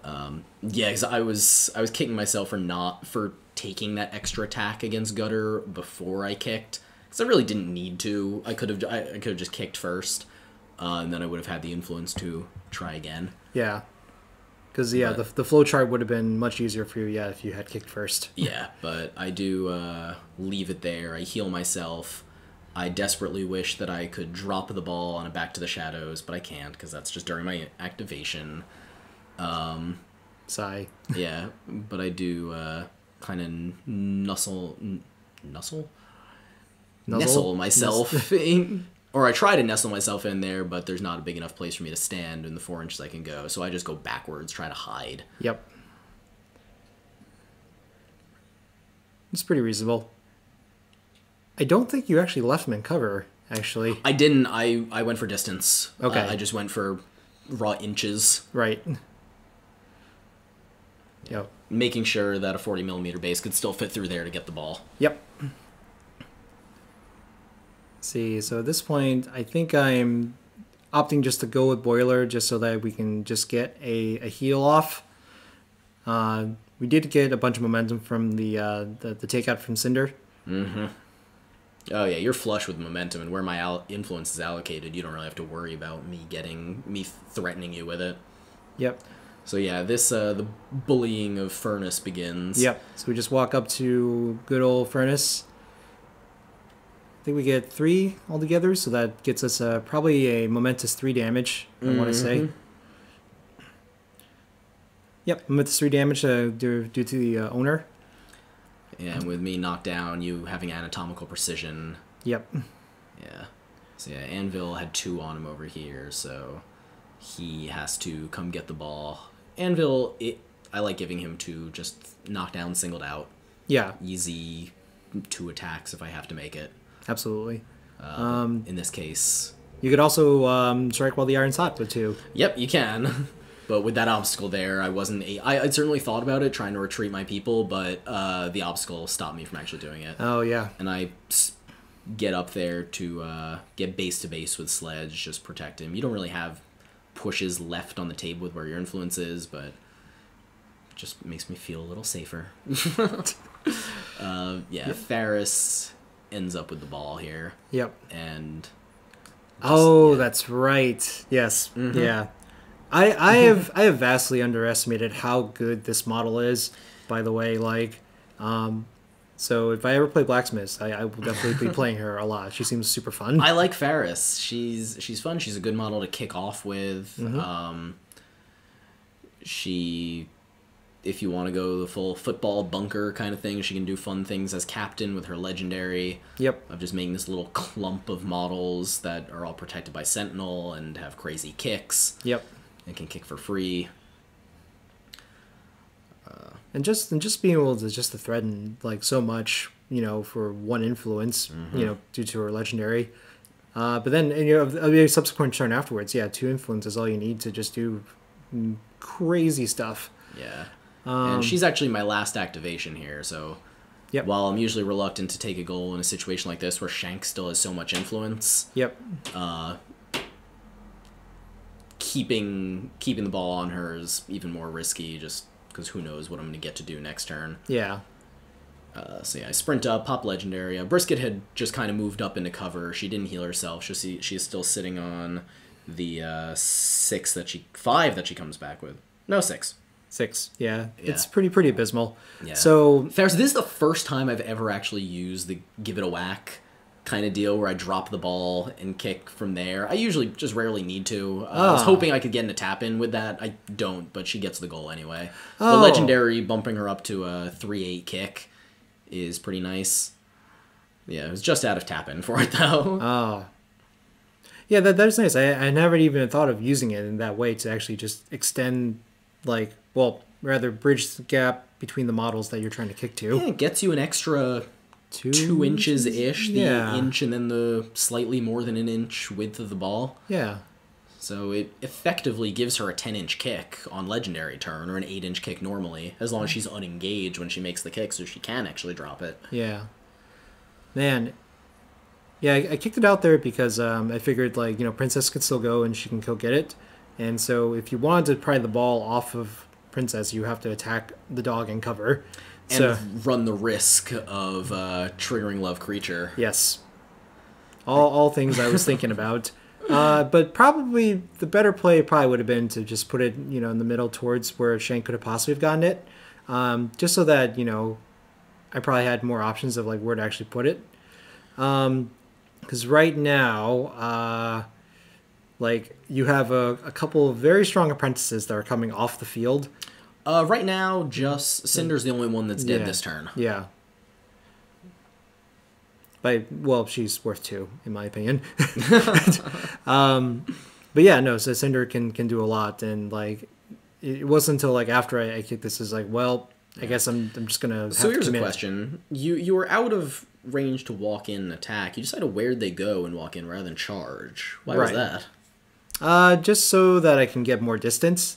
Yeah, because I was kicking myself for taking that extra attack against Gutter before I kicked, because I really didn't need to. I could have just kicked first, and then I would have had the influence to try again. Yeah. Because, yeah, the flow chart would have been much easier for you, yeah, if you had kicked first. Yeah, but I do leave it there. I heal myself. I desperately wish that I could drop the ball on a Back to the Shadows, but I can't, because that's just during my activation. Sigh. Yeah, but I do kind of nestle myself in. Or I try to nestle myself in there, but there's not a big enough place for me to stand in the 4 inches I can go. So I just go backwards, try to hide. Yep. It's pretty reasonable. I don't think you actually left him in cover, actually. I didn't. I went for distance. Okay. I just went for raw inches. Right. Yep. Making sure that a 40mm base could still fit through there to get the ball. Yep. See, so at this point, I think I'm opting just to go with Boiler just so that we can just get a heal off. We did get a bunch of momentum from the takeout from Cinder. Mm-hmm. Oh yeah, you're flush with momentum, and where my influence is allocated, you don't really have to worry about me threatening you with it. Yep. So yeah, this the bullying of Furnace begins. Yep. So we just walk up to good old Furnace. I think we get 3 altogether, so that gets us probably a momentous 3 damage, I want to say. Yep, momentous 3 damage due to the owner. and with me knocked down, you having anatomical precision. Yep. Yeah. So yeah, Anvil had 2 on him over here, so he has to come get the ball. Anvil, I like giving him 2, just knock down, singled out. Yeah. Easy 2 attacks if I have to make it. Absolutely. In this case... You could also strike while the iron's hot with 2. Yep, you can. But with that obstacle there, I wasn't... I certainly thought about it, trying to retreat my people, but the obstacle stopped me from actually doing it. Oh, yeah. And I get up there to get base to base with Sledge, just protect him. You don't really have pushes left on the table with where your influence is, but it just makes me feel a little safer. Yeah, Ferris ends up with the ball here. Yep. And... That's right. Yes. Mm-hmm. Yeah. I have vastly underestimated how good this model is, by the way. Like, so if I ever play Blacksmiths, I will definitely be playing her a lot. She seems super fun. I like Ferris. She's fun. She's a good model to kick off with. Mm-hmm. If you want to go the full football bunker kind of thing, she can do fun things as captain with her legendary. Yep. Of just making this little clump of models that are all protected by Sentinel and have crazy kicks. Yep. And can kick for free. And just being able to just to threaten like so much, for 1 influence, mm-hmm. Due to her legendary. But then a subsequent turn afterwards, 2 influence is all you need to just do crazy stuff. Yeah. And she's actually my last activation here, so yep. While I'm usually reluctant to take a goal in a situation like this where Shank still has so much influence, yep. Keeping the ball on her is even more risky, just because who knows what I'm going to get to do next turn. Yeah. So yeah, I sprint up, pop legendary. Brisket had just kind of moved up into cover. She didn't heal herself. She's still sitting on the 5 that she comes back with. No, 6. 6, yeah. It's pretty abysmal. Yeah. So Ferris, this is the first time I've ever actually used the give it a whack kind of deal where I drop the ball and kick from there. I usually just rarely need to. I was hoping I could get in a tap in with that. I don't, but she gets the goal anyway. The legendary bumping her up to a 3-8 kick is pretty nice. Yeah, it was just out of tap in for it though. Oh. Yeah, that's nice. I never even thought of using it in that way to actually just extend, rather bridge the gap between the models that you're trying to kick to. Yeah, it gets you an extra 2 inches-ish, the inch and then the slightly more than an inch width of the ball. Yeah. So it effectively gives her a 10-inch kick on legendary turn, or an 8-inch kick normally, as long as she's unengaged when she makes the kick, so she can actually drop it. Yeah. Man. Yeah, I kicked it out there because I figured, Princess could still go and she can go get it. And so if you wanted to pry the ball off of Princess, you have to attack the dog and cover. And run the risk of triggering Love Creature. Yes. All things I was thinking about. But probably the better play would have been to just put it, in the middle towards where Shank could have possibly have gotten it. Just so that, I probably had more options of where to actually put it. Because right now, you have a couple of very strong apprentices that are coming off the field. Right now, just Cinder's the only one that's dead this turn. Yeah. She's worth 2, in my opinion. But yeah, no, so Cinder can do a lot, and it wasn't until after I kicked this is I guess I'm just gonna have So here's to a question. You were out of range to walk in and attack. You decided where'd they go and walk in rather than charge. Why was that? Just so that I can get more distance.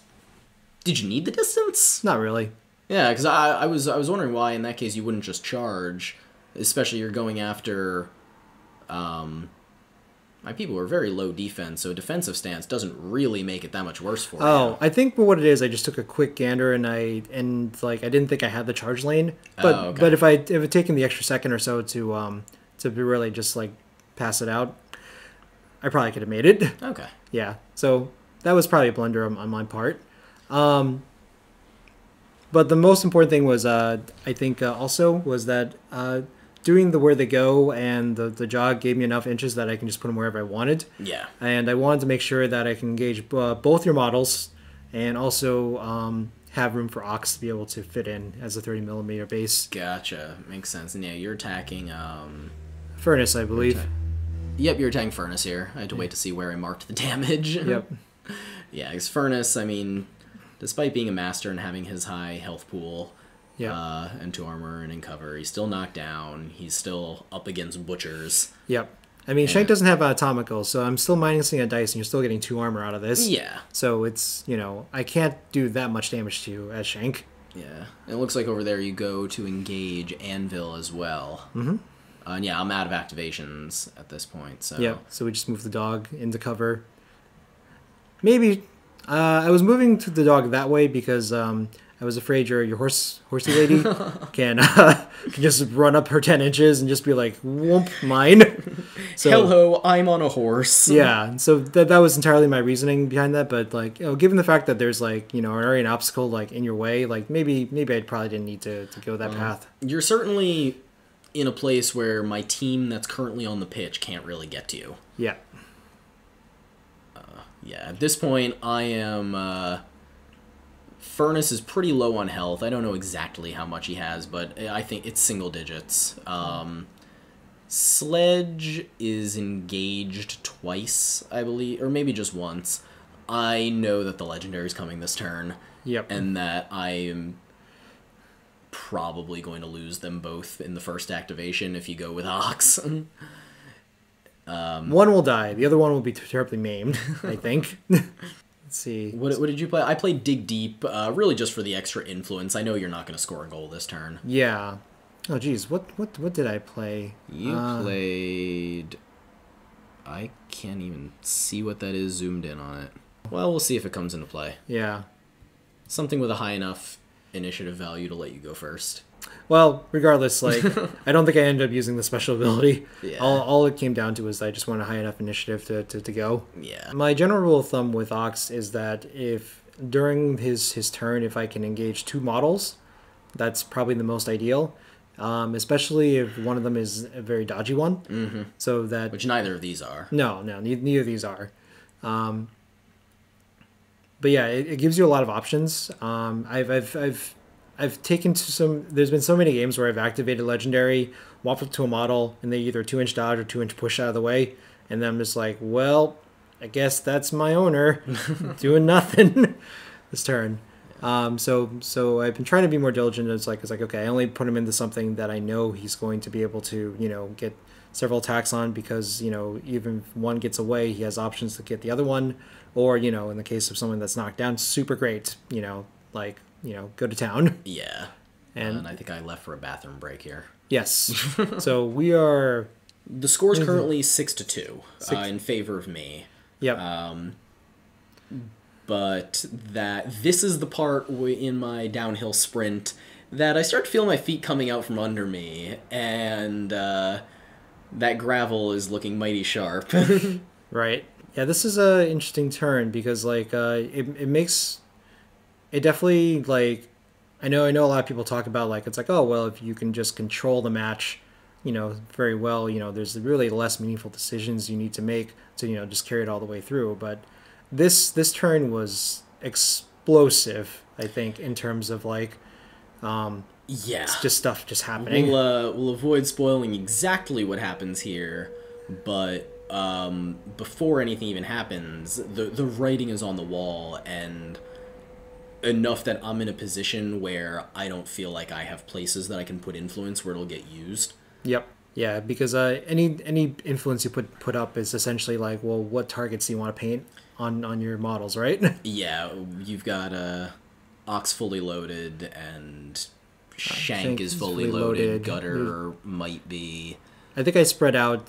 Did you need the distance? Not really. Yeah, because I was wondering why in that case you wouldn't just charge, especially you're going after. My people were very low defense, so a defensive stance doesn't really make it that much worse for you. Oh, I think what it is, I just took a quick gander and I didn't think I had the charge lane, but but if I'd taken the extra second or so to really just pass it out, I probably could have made it. Okay. Yeah, so that was probably a blunder on my part. But the most important thing was, I think, also was that doing the where they go and the jog gave me enough inches that I can just put them wherever I wanted. Yeah. And I wanted to make sure that I can engage both your models and also have room for Ox to be able to fit in as a 30mm base. Gotcha. Makes sense. And yeah, you're attacking... Furnace, I believe. Yep, you're attacking Furnace here. I had to wait to see where I marked the damage. Yep. Yeah, because Furnace, I mean, despite being a master and having his high health pool... Yep. And 2 armor and in cover, he's still knocked down. He's still up against butchers. Yep. I mean, Shank doesn't have atomical, so I'm still minusing a dice, and you're still getting 2 armor out of this. Yeah. So it's, I can't do that much damage to you as Shank. Yeah. It looks like over there you go to engage Anvil as well. Mm-hmm. And yeah, I'm out of activations at this point, so... Yep. So we just move the dog into cover. Maybe... I was moving to the dog that way because... I was afraid your horsey lady can just run up her 10 inches and just be like, whoop, mine. So, hello, I'm on a horse. Yeah, so that was entirely my reasoning behind that. But like, given the fact that there's like, already an obstacle like in your way, like maybe I probably didn't need to go that path. You're certainly in a place where my team that's currently on the pitch can't really get to you. Yeah. Yeah, at this point, I am... Furnace is pretty low on health. I don't know exactly how much he has, but I think it's single digits. Sledge is engaged twice, I believe, or maybe just once. I know that the legendary is coming this turn. Yep. And that I am probably going to lose them both in the first activation if you go with Ox. One will die. The other one will be terribly maimed, I think. Let's see. What did you play? I played Dig Deep, really just for the extra influence. I know you're not going to score a goal this turn. Yeah. Oh, geez. What did I play? You played... I can't even see what that is zoomed in on it. Well, we'll see if it comes into play. Yeah. Something with a high enough initiative value to let you go first. Well, regardless, like, I don't think I ended up using the special ability. Yeah. All it came down to was I just wanted a high enough initiative to go. Yeah. My general rule of thumb with Ox is that if during his turn, if I can engage 2 models, that's probably the most ideal. Especially if one of them is a very dodgy one. Mm-hmm. So that... Which neither of these are. No, neither of these are. But yeah, it gives you a lot of options. I've taken to some... There's been so many games where I've activated Legendary, walked up to a model, and they either 2-inch dodge or 2-inch push out of the way. And then I'm just like, well, I guess that's my owner doing nothing this turn. So I've been trying to be more diligent. It's like, okay, I only put him into something that I know he's going to be able to, get several attacks on because, even if one gets away, he has options to get the other one. Or, in the case of someone that's knocked down, super great, go to town. Yeah. And I think I left for a bathroom break here. Yes. So we are... The score's currently 6-2 in favor of me. Yep. But this is the part in my downhill sprint that I start to feel my feet coming out from under me, and that gravel is looking mighty sharp. Right. Yeah, this is a interesting turn because it makes it definitely I know a lot of people talk about it's oh well, if you can just control the match, very well, there's really less meaningful decisions you need to make to just carry it all the way through. But this turn was explosive, I think, in terms of yeah, it's just stuff just happening. We'll avoid spoiling exactly what happens here, but before anything even happens, the writing is on the wall, and enough that I'm in a position where I don't feel like I have places that I can put influence where it'll get used. Yep. Yeah, because any influence you put up is essentially well, what targets do you want to paint on your models, right? Yeah, you've got Ox fully loaded, and Shank is fully loaded. Gutter might be... I think I spread out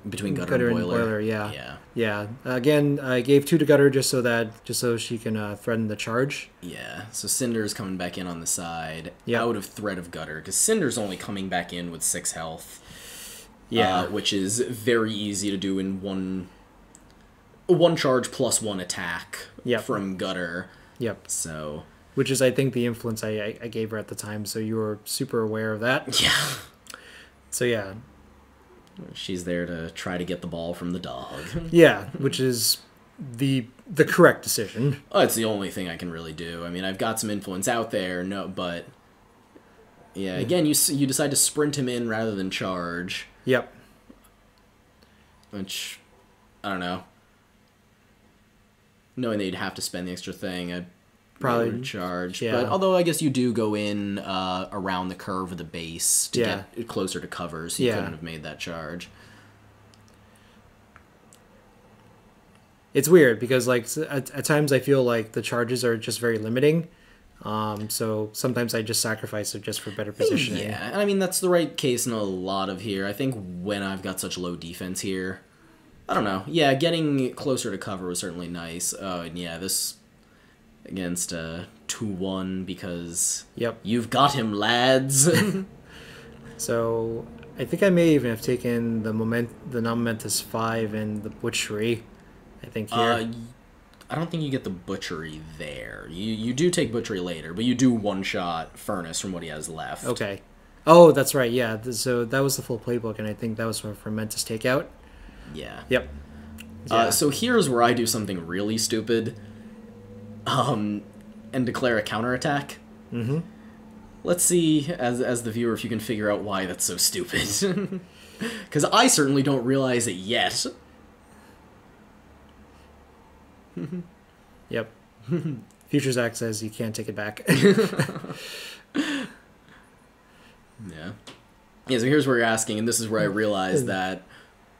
between Gutter and Boiler. Yeah. Again, I gave 2 to Gutter just so she can threaten the charge. Yeah. So Cinder's coming back in on the side, yep. Out of threat of Gutter, because Cinder's only coming back in with 6 health. Yeah. Which is very easy to do in one charge plus 1 attack. Yep. From Gutter. Yep. So. Which is, I think, the influence I gave her at the time. So you were super aware of that. Yeah. So yeah. She's there to try to get the ball from the dog. Yeah, which is the correct decision. Oh, it's the only thing I can really do. I mean, I've got some influence out there, but yeah, again, you decide to sprint him in rather than charge. Yep. Which, I don't know. Knowing that you'd have to spend the extra thing, I'd probably charge. Yeah. But although I guess you do go in around the curve of the base to get closer to cover, so you couldn't have made that charge. It's weird because like at times I feel like the charges are just very limiting. So sometimes I just sacrifice it just for better positioning. Yeah, I mean that's the right case in a lot of here. I think when I've got such low defense here, I don't know. Yeah, getting closer to cover was certainly nice. Oh, and yeah, this against 2-1 because you've got him, lads. So I think I may even have taken the non-momentous 5 and the butchery. I think here. I don't think you get the butchery there. You do take butchery later, but you do one-shot furnace from what he has left. Okay. Oh, that's right. Yeah. So that was the full playbook, and I think that was for momentous takeout. Yeah. Yep. Yeah. So here's where I do something really stupid. And declare a counterattack. Mm-hmm. Let's see, as the viewer, if you can figure out why that's so stupid. Because I certainly don't realize it yet. Yep. Futures Act says you can't take it back. Yeah. Yeah, so here's where you're asking, and this is where I realized that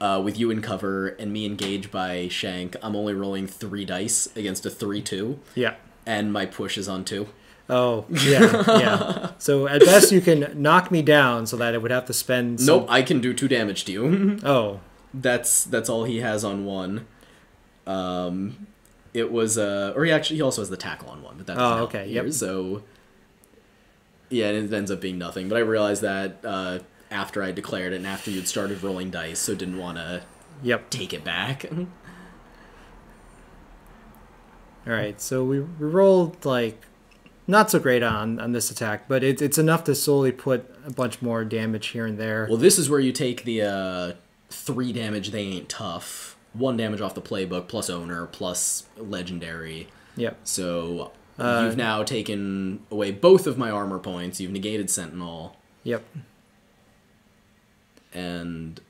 with you in cover and me engaged by Shank, I'm only rolling 3 dice against a 3-2. Yeah. And my push is on 2. Oh, yeah, yeah. So at best you can knock me down so that it would have to spend some... Nope, I can do 2 damage to you. Oh. That's all he has on 1. It was or he also has the tackle on 1, but that doesn't help okay, here, so yeah, it ends up being nothing. But I realized that after I declared it and after you'd started rolling dice, so didn't want to take it back. All right, so we rolled like not so great on this attack, but it's enough to slowly put a bunch more damage here and there. Well, this is where you take the 3 damage. They ain't tough. 1 damage off the playbook, plus owner, plus legendary. Yep. So you've now taken away both of my armor points. You've negated Sentinel. Yep. And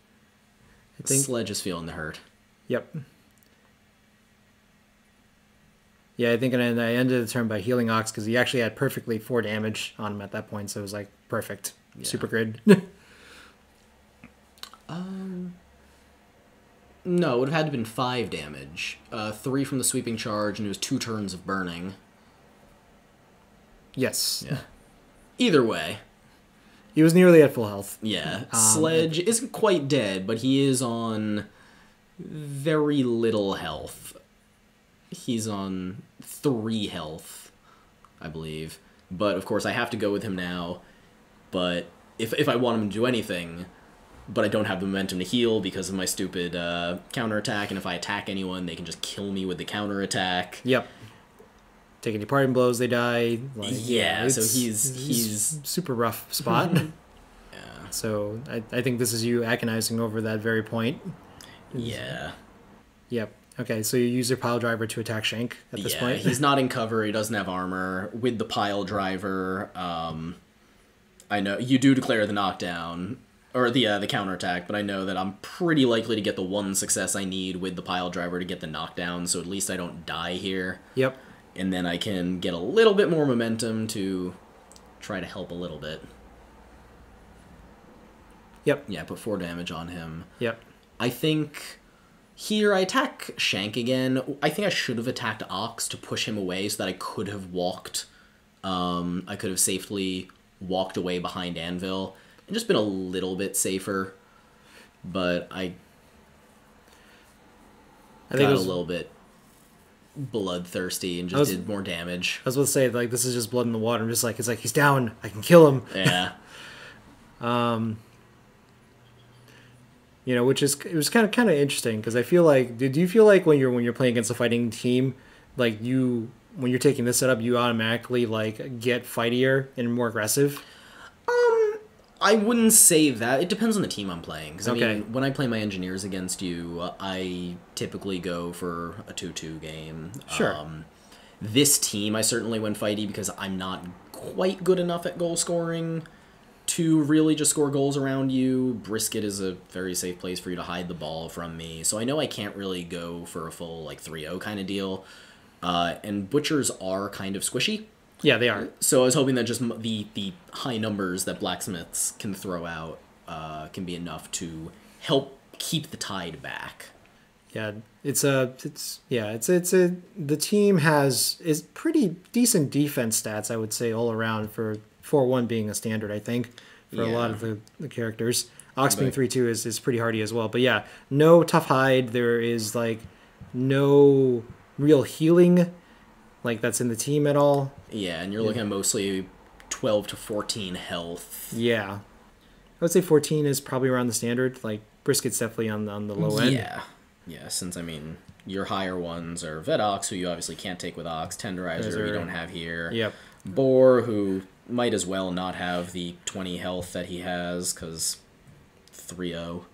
I think Sledge is feeling the hurt. Yep. Yeah, I think I ended the turn by healing Ox because he actually had perfectly 4 damage on him at that point, so it was like perfect. Yeah. Super grid. No, it would have had to have been 5 damage. 3 from the sweeping charge, and it was 2 turns of burning. Yes. Yeah. Either way. He was nearly at full health. Yeah. Sledge isn't quite dead, but he is on very little health. He's on 3 health, I believe. But, of course, I have to go with him now. But if I want him to do anything... But I don't have the momentum to heal because of my stupid counterattack, and if I attack anyone, they can just kill me with the counterattack. Yep. Take any parting blows, they die. Like, yeah, so he's super rough spot. Yeah. So I think this is you agonizing over that very point. Yeah. Yep. Okay, so you use your pile driver to attack Shank at this point. He's not in cover. He doesn't have armor. With the pile driver, I know you do declare the knockdown. Or the counterattack, but I know that I'm pretty likely to get the 1 success I need with the pile driver to get the knockdown, so at least I don't die here. Yep. And then I can get a little bit more momentum to try to help a little bit. Yep. Yeah, put 4 damage on him. Yep. I think here I attack Shank again. I think I should have attacked Ox to push him away so that I could have walked. I could have safely walked away behind Anvil. And just been a little bit safer, but I got a little bit bloodthirsty and just did more damage. I was about to say, like, this is just blood in the water. I'm just like, it's like, he's down. I can kill him. Yeah. You know, it was kind of interesting because I feel like, did you feel like when you're playing against a fighting team, like when you're taking this setup, you automatically like get fightier and more aggressive? I wouldn't say that. It depends on the team I'm playing. Because, I mean, when I play my engineers against you, I typically go for a 2-2 game. Sure. This team, I certainly went fighty because I'm not quite good enough at goal scoring to really just score goals around you. Brisket is a very safe place for you to hide the ball from me. So I know I can't really go for a full, like, 3-0 kind of deal. And Butchers are kind of squishy. Yeah, they are. So I was hoping that just the high numbers that Blacksmiths can throw out can be enough to help keep the tide back. Yeah, the team is pretty decent defense stats, I would say, all around, for 4-1 being a standard, I think, for a lot of the characters. Ox being 3-2 is pretty hardy as well. But yeah, no tough hide. There is like no real healing like that's in the team at all. Yeah, and you're looking at mostly 12 to 14 health. Yeah. I would say 14 is probably around the standard. Like, Brisket's definitely on the low end. Yeah, since, I mean, your higher ones are Vedox, who you obviously can't take with Ox, Tenderizer, you don't have here. Yep. Boar, who might as well not have the 20 health that he has, because 3-0.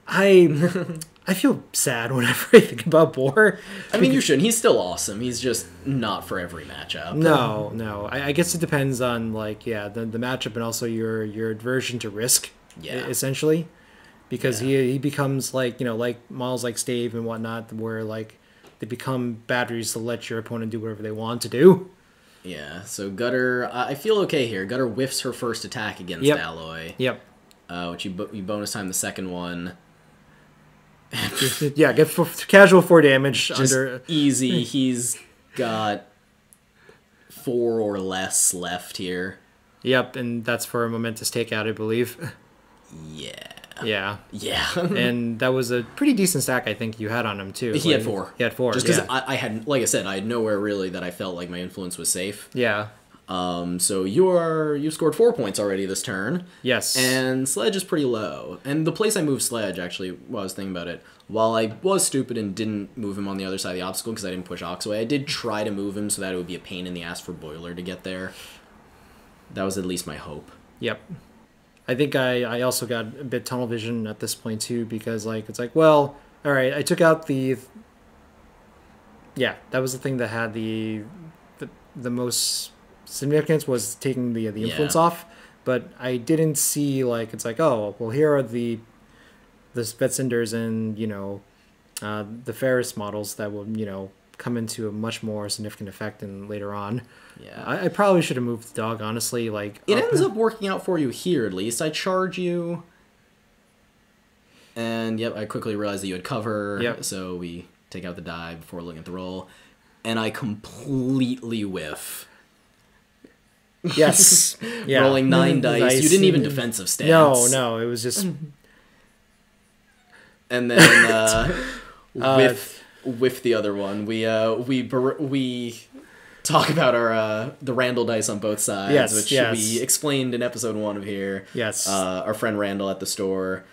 I feel sad whenever I think about Boar. I mean, you shouldn't. He's still awesome. He's just not for every matchup. No. I guess it depends on, like, the matchup and also your aversion to risk, essentially. Because he becomes, like, like models like Stave and whatnot, where, like, they become batteries to let your opponent do whatever they want to do. Yeah, so Gutter, I feel okay here. Gutter whiffs her first attack against Alloy. Yep. Which you bonus time the second one. Yeah, get casual 4 damage. Just easy. He's got 4 or less left here. Yep, and that's for a momentous takeout, I believe. Yeah. And that was a pretty decent stack, I think, you had on him, too. He had 4. He had 4, just because I had, like I said, I had nowhere really that I felt like my influence was safe. Yeah. So you scored 4 points already this turn. Yes. And Sledge is pretty low. And the place I moved Sledge, actually, while I was thinking about it, while I was stupid and didn't move him on the other side of the obstacle because I didn't push Ox away, I did try to move him so that it would be a pain in the ass for Boiler to get there. That was at least my hope. Yep. I think I also got a bit tunnel vision at this point, too, because, like, it's like, well, all right, I took out the... Yeah, that was the thing that had the most significance, was taking the influence off, but I didn't see, like, it's like, oh, well, here are the Vetsinders and, the Ferris models that will, come into a much more significant effect in later on. Yeah. I probably should have moved the dog, honestly. Like, it ends up working out for you here, at least. I charge you, and, I quickly realized that you had cover, so we take out the die before looking at the roll, and I completely whiff. Yes. Rolling 9 dice. You didn't even defensive stance. No, it was just... And then with the other one, we talk about our the Randall dice on both sides, which we explained in episode 1 of here. Yes. Our friend Randall at the store.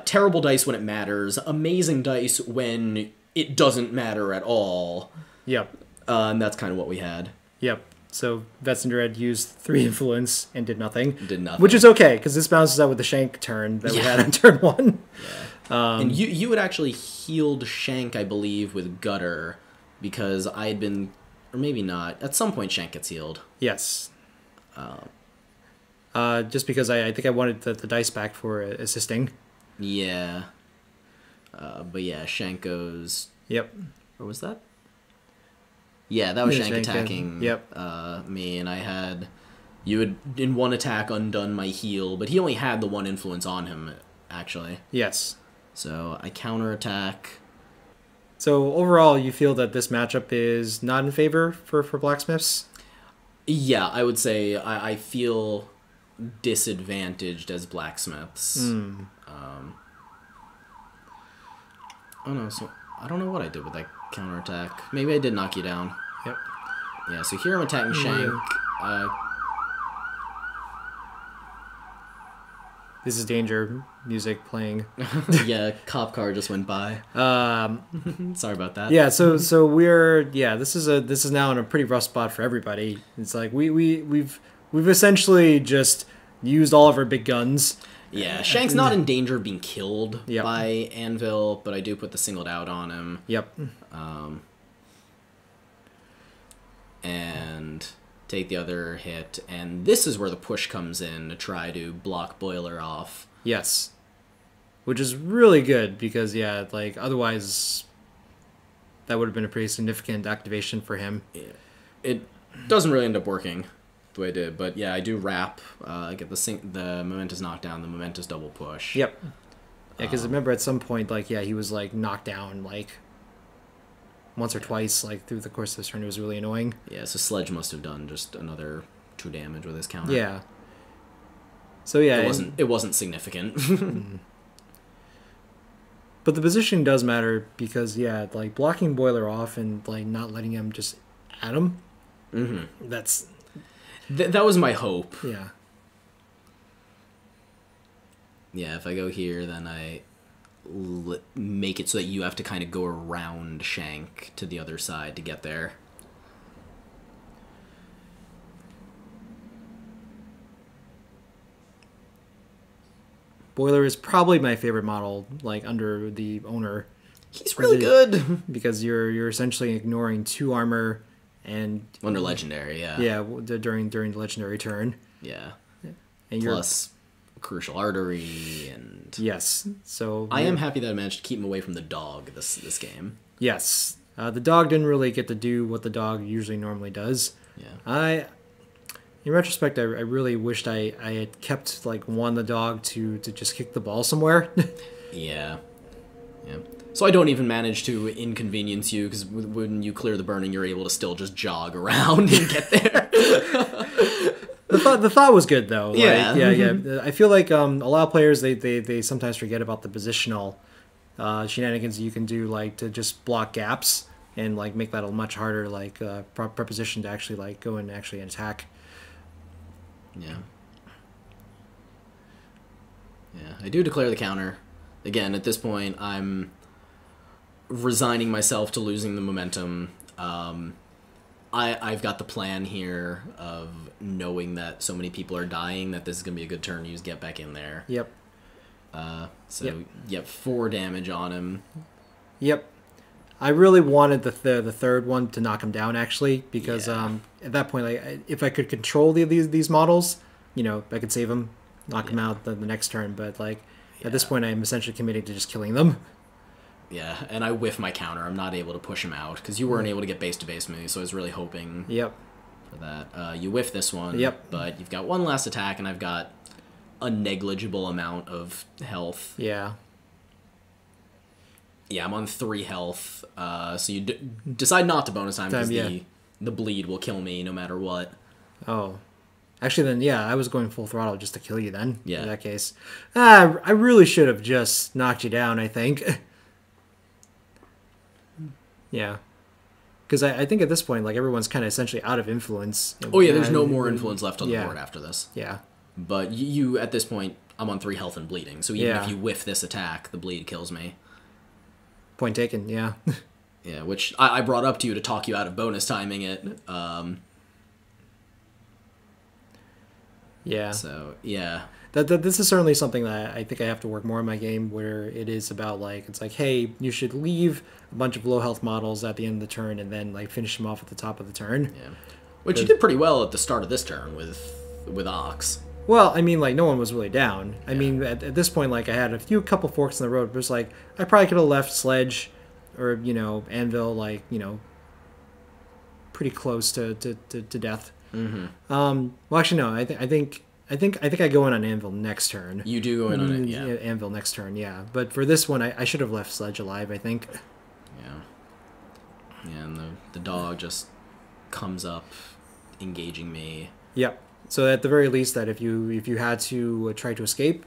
Terrible dice when it matters. Amazing dice when it doesn't matter at all. Yep. And that's kind of what we had. Yep. So Vetsinder had used 3 influence and did nothing. Which is okay, because this bounces out with the Shank turn that we had on turn 1. Yeah. And you had actually healed Shank, I believe, with Gutter, because I had been... Or maybe not. At some point, Shank gets healed. Yes. Just because I think I wanted the dice back for assisting. Yeah. But yeah, Shank goes... Yep. Or was that? Yeah, that was Shank attacking me, and I had... You had, in one attack, undone my heal, but he only had the 1 influence on him, actually. Yes. So I counterattack. So overall, you feel that this matchup is not in favor for Blacksmiths? Yeah, I would say I feel disadvantaged as Blacksmiths. Oh no, so I don't know what I did with that counterattack. Maybe I did knock you down. Yep. Yeah, so here I'm attacking Shank. This is danger music playing. Yeah, cop car just went by. Sorry about that. Yeah, so we're this is now in a pretty rough spot for everybody. It's like we've essentially just used all of her big guns. Yeah, Shank's not in danger of being killed by Anvil, but I do put the singled out on him. Yep. And take the other hit, and this is where the push comes in to try to block Boiler off. Yes. Which is really good, because, yeah, like, otherwise that would have been a pretty significant activation for him. Yeah. It doesn't really end up working the way it did, but yeah, I do wrap. I get the momentous knockdown, the momentous double push. Yep. Yeah, because remember at some point, like, yeah, he was like knocked down like once or twice, like through the course of this turn. It was really annoying. Yeah, so Sledge must have done just another 2 damage with his counter. Yeah. So yeah, it wasn't significant. But the position does matter, because yeah, like blocking Boiler off and like not letting him just at him. Mm-hmm. That's. That was my hope. Yeah. Yeah, if I go here, then I make it so that you have to kind of go around Shank to the other side to get there. Boiler is probably my favorite model, like under the owner. He's really good. Because you're essentially ignoring 2 armor. And under legendary, yeah. Yeah, during the legendary turn. Yeah. And plus crucial artery and yes. So I am happy that I managed to keep him away from the dog this game. Yes. The dog didn't really get to do what the dog usually normally does. Yeah. In retrospect, I really wished I had kept like the dog to just kick the ball somewhere. Yeah. Yeah. So I don't even manage to inconvenience you, because when you clear the burning, you're able to still just jog around and get there. The thought was good, though. Yeah. Like, yeah. I feel like a lot of players, they sometimes forget about the positional shenanigans you can do, like to just block gaps and like make that a much harder like preposition to actually like go and actually attack. Yeah. Yeah. I do declare the counter. Again, at this point, I'm resigning myself to losing the momentum. I've got the plan here of knowing that so many people are dying that this is going to be a good turn to use get back in there. Yep. Yep, 4 damage on him. Yep. I really wanted the third one to knock him down, actually, because at that point, like, if I could control these models, you know, I could save him, knock him out the next turn. But like at this point, I'm essentially committing to just killing them. Yeah, and I whiff my counter. I'm not able to push him out, because you weren't able to get base-to-base me, so I was really hoping for that. You whiff this one, but you've got one last attack, and I've got a negligible amount of health. Yeah. Yeah, I'm on 3 health, so you decide not to bonus time, because the bleed will kill me no matter what. Oh. Actually, then, yeah, I was going full throttle just to kill you then, in that case. I really should have just knocked you down, I think. Yeah. Because I think at this point, like, everyone's kind of essentially out of influence. Oh, yeah, there's no more influence left on the board after this. Yeah. But you, at this point, I'm on 3 health and bleeding, so even if you whiff this attack, the bleed kills me. Point taken, yeah. Yeah, which I brought up to you to talk you out of bonus timing it. Yeah. So, yeah. This is certainly something that I think I have to work more in my game, where it is about, like, it's like, hey, you should leave a bunch of low health models at the end of the turn and then, like, finish them off at the top of the turn. Yeah. Which you did pretty well at the start of this turn with Ox. Well, I mean, like, no one was really down. I mean, at this point, like, I had a couple forks in the road, but it was like, I probably could have left Sledge or, you know, Anvil, like, you know, pretty close to death. Mm-hmm. Well, actually, no, I think I go in on Anvil next turn. You do go in on it, yeah. Anvil next turn, yeah. But for this one, I should have left Sledge alive, I think. Yeah. Yeah, and the dog just comes up, engaging me. Yep. So at the very least, that if you had to try to escape,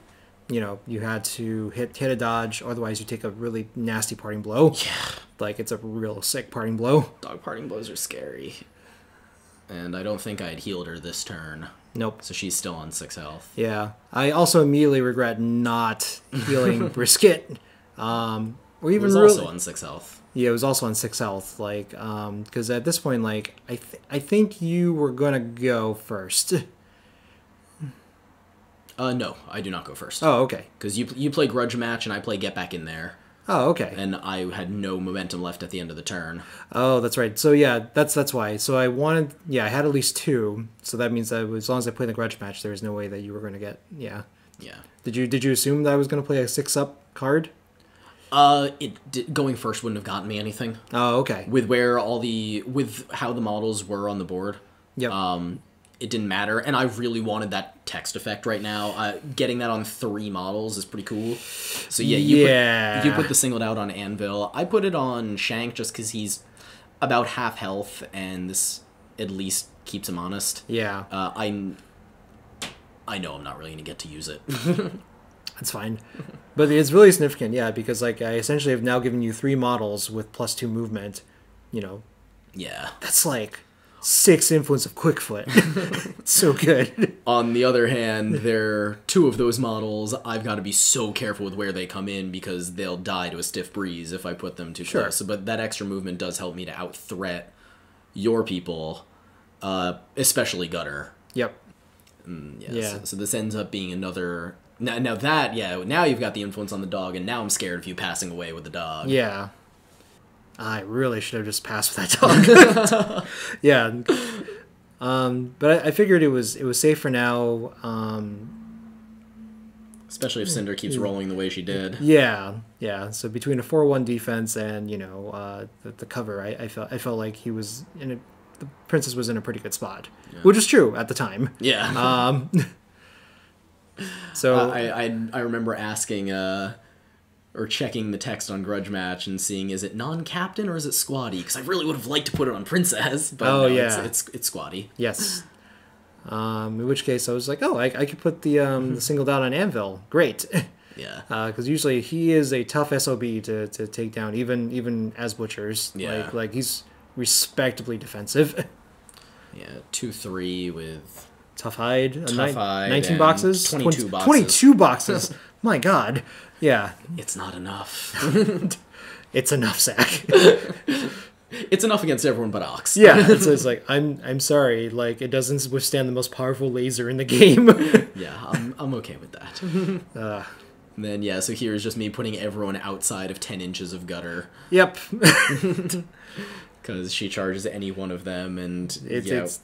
you know, you had to hit a dodge, otherwise you take a really nasty parting blow. Yeah. Like, it's a real sick parting blow. Dog parting blows are scary. And I don't think I had healed her this turn. Nope. So she's still on 6 health. Yeah. I also immediately regret not healing Brisket. Or even it was also on 6 health. Yeah, it was also on 6 health. Like, because at this point, like, I think you were gonna go first. No, I do not go first. Oh, okay. Because you play Grudge Match, and I play Get Back in There. Oh, okay. And I had no momentum left at the end of the turn. Oh, that's right. So yeah, that's why. So I wanted, I had at least 2. So that means that as long as I play the Grudge Match, there was no way that you were going to get, Yeah. Did you assume that I was going to play a 6-up card? Going first wouldn't have gotten me anything. Oh, okay. With how the models were on the board. Yep. It didn't matter, and I really wanted that text effect right now. Getting that on 3 models is pretty cool. So yeah, you put the singled out on Anvil. I put it on Shank just because he's about half health, and this at least keeps him honest. Yeah. I know I'm not really going to get to use it. That's fine. But it's really significant, because like I essentially have now given you 3 models with +2 movement, Yeah. That's like 6 influence of Quickfoot. It's so good. On the other hand, there 2 of those models, I've got to be so careful with where they come in because they'll die to a stiff breeze if I put them too close. But that extra movement does help me to out-threat your people, especially Gutter. Yep. So this ends up being another... Now you've got the influence on the dog, and now I'm scared of you passing away with the dog. Yeah. I really should have just passed with that dog. Yeah. But I figured it was safe for now. Especially if Cinder keeps rolling the way she did. Yeah. So between a 4-1 defense and the cover, I felt like he was the princess was in a pretty good spot, which is true at the time. Yeah. So I remember asking or checking the text on Grudge Match and seeing, is it non-captain or is it squatty? Because I really would have liked to put it on princess, but it's squatty. Yes. In which case I was like, I could put the single down on Anvil. Great. Yeah. Because usually he is a tough SOB to take down, even as butchers. Yeah. Like he's respectably defensive. Yeah. 2/3 with tough hide. Hide. 19 boxes. 22 boxes. 22 boxes. My God. Yeah. It's not enough. It's enough, Zach. It's enough against everyone but Ox. Yeah, so it's like I'm sorry, like it doesn't withstand the most powerful laser in the game. Yeah, I'm okay with that. And then so here's just me putting everyone outside of 10 inches of Gutter. Yep. Because she charges any one of them, and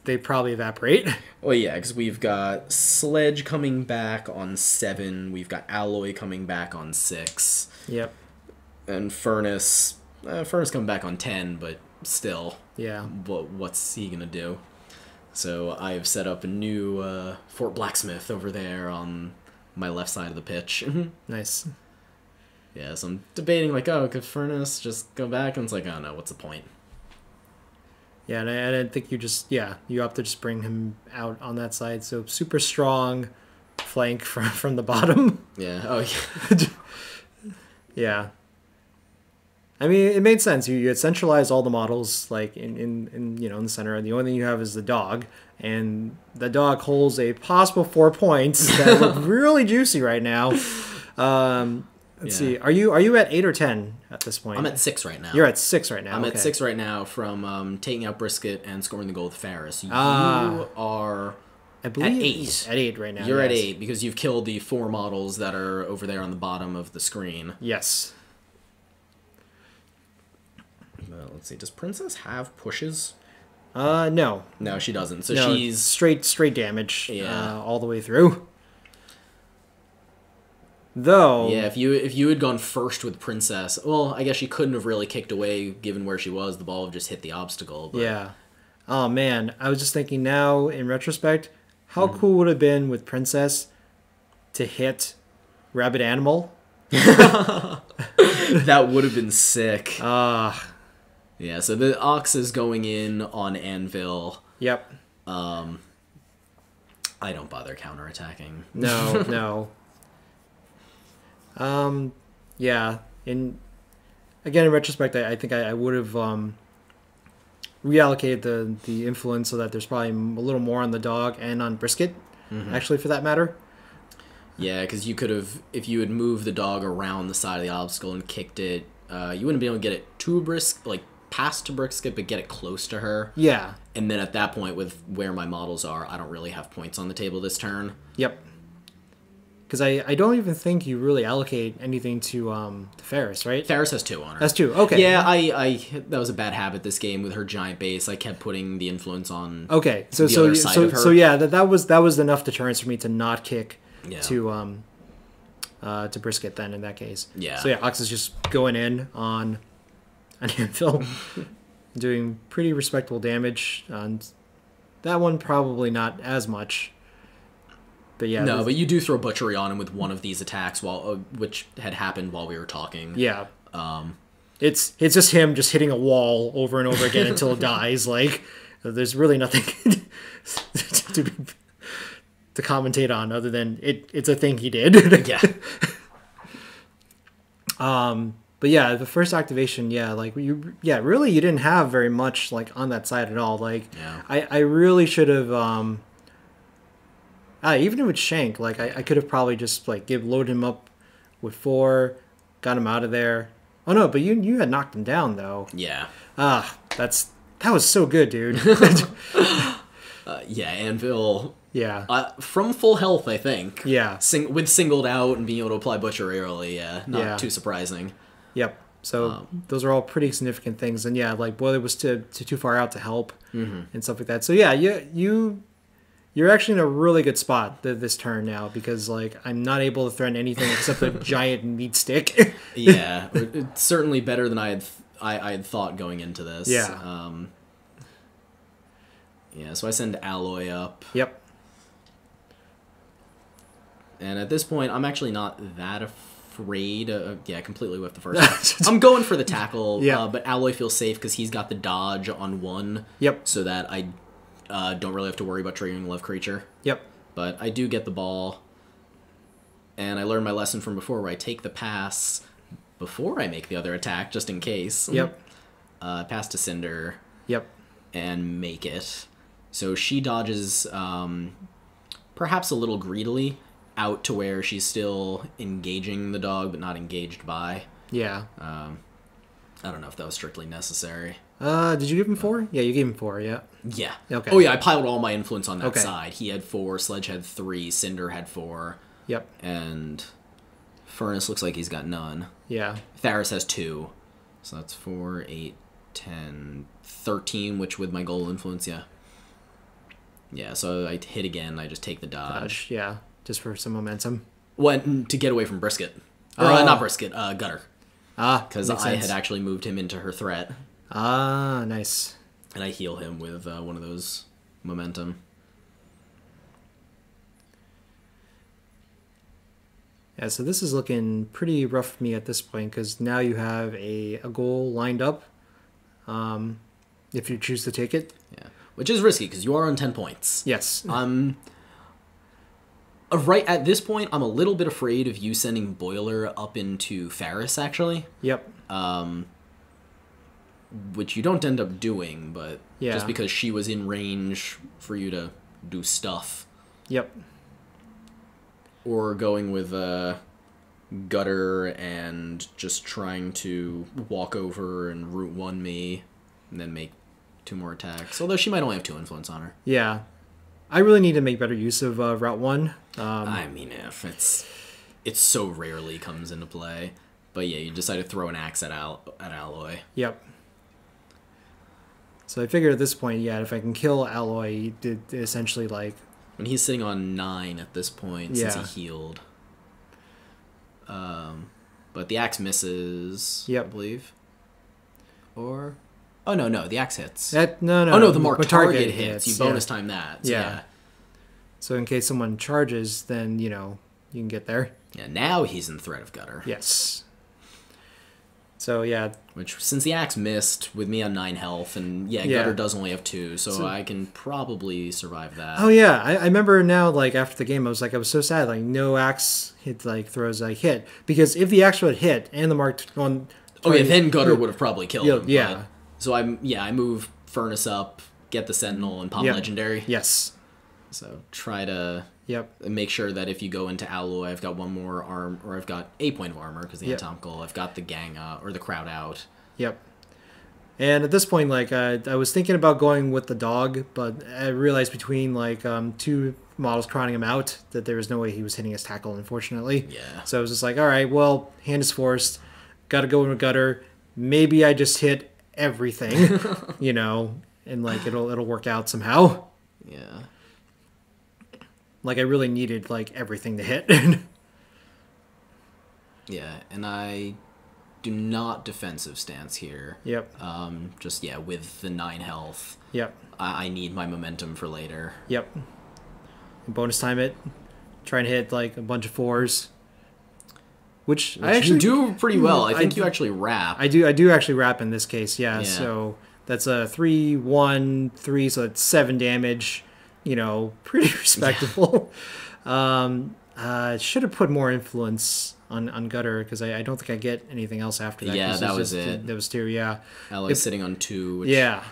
they probably evaporate. Well, yeah, because we've got Sledge coming back on 7. We've got Alloy coming back on 6. Yep. And Furnace coming back on 10, but still. Yeah. What's he gonna do? So I've set up a new Fort Blacksmith over there on my left side of the pitch. Nice. Yeah, so I'm debating, could Furnace just go back? And it's like, oh no, what's the point? Yeah, and I didn't think you opt to just bring him out on that side. So super strong flank from the bottom. Yeah. Oh, yeah. Yeah. I mean, it made sense. You had centralized all the models in the center, and the only thing you have is the dog, and the dog holds a possible 4 points that look really juicy right now. Let's see. Are you at 8 or 10 at this point? I'm at 6 right now. You're at 6 right now. I'm at 6 right now from taking out Brisket and scoring the goal with Ferris. You are, I believe, at 8. At 8 right now. You're at 8 because you've killed the 4 models that are over there on the bottom of the screen. Yes. Well, let's see. Does Princess have pushes? No. No, she doesn't. So no, she's straight damage. All the way through. Though, yeah, if you had gone first with Princess, well, I guess she couldn't have really kicked away given where she was. The ball would just hit the obstacle. But... Yeah. Oh man, I was just thinking now in retrospect, how cool would it have been with Princess to hit Rabbit Animal? That would have been sick. Yeah. So the Ox is going in on Anvil. Yep. I don't bother counterattacking. No. Yeah, in retrospect, I think I would have reallocated the influence so that there's probably a little more on the dog and on Brisket, actually, for that matter. Yeah, because you could have, if you had moved the dog around the side of the obstacle and kicked it, you wouldn't be able to get it to past to Brisket, but get it close to her. Yeah. And then at that point, with where my models are, I don't really have points on the table this turn. Yep. Because I don't even think you really allocate anything to Ferris, right? Ferris has 2 on her. That's 2. Okay. Yeah, I that was a bad habit this game with her giant base. I kept putting the influence on. Okay, so the other side of her. So yeah, that was enough deterrence for me to not kick to Brisket then in that case. Yeah. So yeah, Ox is just going in on Anvil, doing pretty respectable damage. On that one, probably not as much. But yeah, no, but you do throw butchery on him with one of these attacks, which had happened while we were talking. Yeah, it's just him just hitting a wall over and over again until it dies. Like, there's really nothing to commentate on other than it's a thing he did. Yeah. But yeah, the first activation, really you didn't have very much like on that side at all. Like, I really should have. Even with Shank, like I could have probably just like load him up with 4, got him out of there. Oh no, but you had knocked him down though. Yeah. That was so good, dude. Yeah, Anvil. Yeah. From full health, I think. Yeah. With singled out and being able to apply butchery early, not too surprising. Yep. So those are all pretty significant things, and yeah, like Boiler was too far out to help and stuff like that. So yeah, you're actually in a really good spot this turn now because like I'm not able to threaten anything except a giant meat stick. Yeah, it's certainly better than I had thought going into this. Yeah. Yeah. So I send Alloy up. Yep. And at this point, I'm actually not that afraid. Completely whiffed the first. I'm going for the tackle. Yeah. But Alloy feels safe because he's got the dodge on 1. Yep. So that I don't really have to worry about triggering Love Creature. Yep. But I do get the ball. And I learned my lesson from before where I take the pass before I make the other attack, just in case. Yep. Pass to Cinder. Yep. And make it. So she dodges perhaps a little greedily out to where she's still engaging the dog, but not engaged by. Yeah. I don't know if that was strictly necessary. Did you give him 4? Yeah, you gave him 4, yeah. Yeah. Okay. Oh, yeah, I piled all my influence on that side. He had 4, Sledge had 3, Cinder had 4. Yep. And Furnace looks like he's got none. Yeah. Tharis has 2. So that's 4, 8, 10, 13, which with my goal influence, yeah. Yeah, so I hit again, I just take the dodge. Yeah, just for some momentum. To get away from Brisket. Or not Brisket, Gutter. Because I sense. had actually moved him into her threat. Nice. And I heal him with one of those momentum. Yeah, so this is looking pretty rough for me at this point because now you have a goal lined up if you choose to take it. Yeah, which is risky because you are on 10 points. Yes. Right at this point, I'm a little bit afraid of you sending Boiler up into Ferris, actually. Yep. Which you don't end up doing, but yeah. Just because she was in range for you to do stuff. Yep. Or going with Gutter and just trying to walk over and Route 1 me and then make 2 more attacks. Although she might only have 2 influence on her. Yeah. I really need to make better use of Route 1. I mean, if it so rarely comes into play. But yeah, you decide to throw an axe at Alloy. Yep. So I figure at this point, yeah, if I can kill Alloy, it essentially like... When he's sitting on 9 at this point, since he healed. But the axe misses, yep. I believe. Or... Oh, no, the axe hits. No. Oh, no, the marked target hits. You bonus time that. So yeah. So in case someone charges, then, you can get there. Yeah, now he's in threat of Gutter. Yes. So, yeah. Which, since the axe missed, with me on 9 health, and Gutter does only have 2, so I can probably survive that. Oh, yeah. I remember now, like, after the game, I was so sad. Like, no axe hit, like, throws, like, hit. Because if the axe would hit, and the marked one... then Gutter would have probably killed him. Yeah. But, so, I move Furnace up, get the Sentinel, and pop Legendary. Yes. So, try to... Yep. Make sure that if you go into Alloy, I've got 1 more arm, or I've got 8 point of armor because the anatomical. I've got the gang or the crowd out. Yep. And at this point, like I was thinking about going with the dog, but I realized between like 2 models crowding him out that there was no way he was hitting his tackle, unfortunately. Yeah. So I was just like, all right, well, hand is forced. Got to go in a gutter. Maybe I just hit everything, and like it'll work out somehow. Yeah. Like I really needed like everything to hit. Yeah, and I do not defensive stance here. Yep. Just with the 9 health. Yep. I need my momentum for later. Yep. And bonus time it. Try and hit like a bunch of 4s. Which I actually do pretty well. I think you actually wrap. I do actually wrap in this case, yeah. So that's a 3, 1, 3, so that's 7 damage. Pretty respectable. Should have put more influence on gutter because I don't think I get anything else after that. Yeah, that was it. That was 2, yeah. Ally's sitting on 2. Which... Yeah.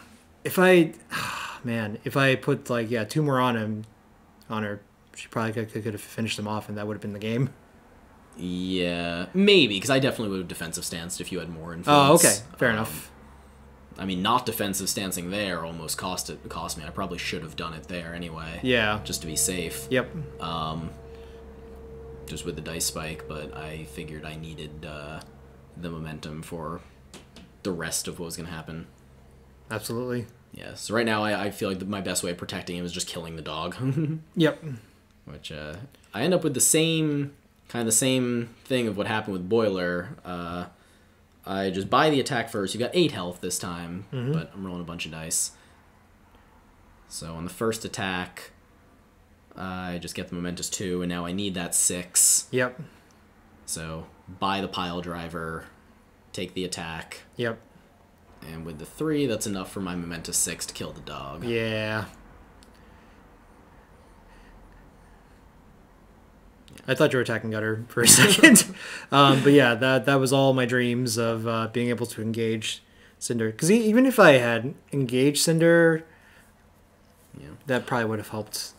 If I put like 2 more on her, she probably could have finished him off, and that would have been the game. Yeah, maybe, because I definitely would have defensive stanced if you had more influence. Oh, okay. Fair enough. I mean, not defensive stancing there almost cost me. I probably should have done it there anyway. Yeah. Just to be safe. Yep. Just with the dice spike, but I figured I needed the momentum for the rest of what was going to happen. Absolutely. Yeah, so right now I feel like my best way of protecting him is just killing the dog. Yep. Which I end up with the same thing of what happened with Boiler. I just buy the attack first. You got 8 health this time, but I'm rolling a bunch of dice. So on the first attack, I just get the momentous 2, and now I need that 6. Yep. So buy the pile driver, take the attack. Yep. And with the 3, that's enough for my momentous 6 to kill the dog. Yeah. I thought you were attacking gutter for a second. But yeah, that was all my dreams of being able to engage Cinder. Because even if I had engaged Cinder, that probably would have helped.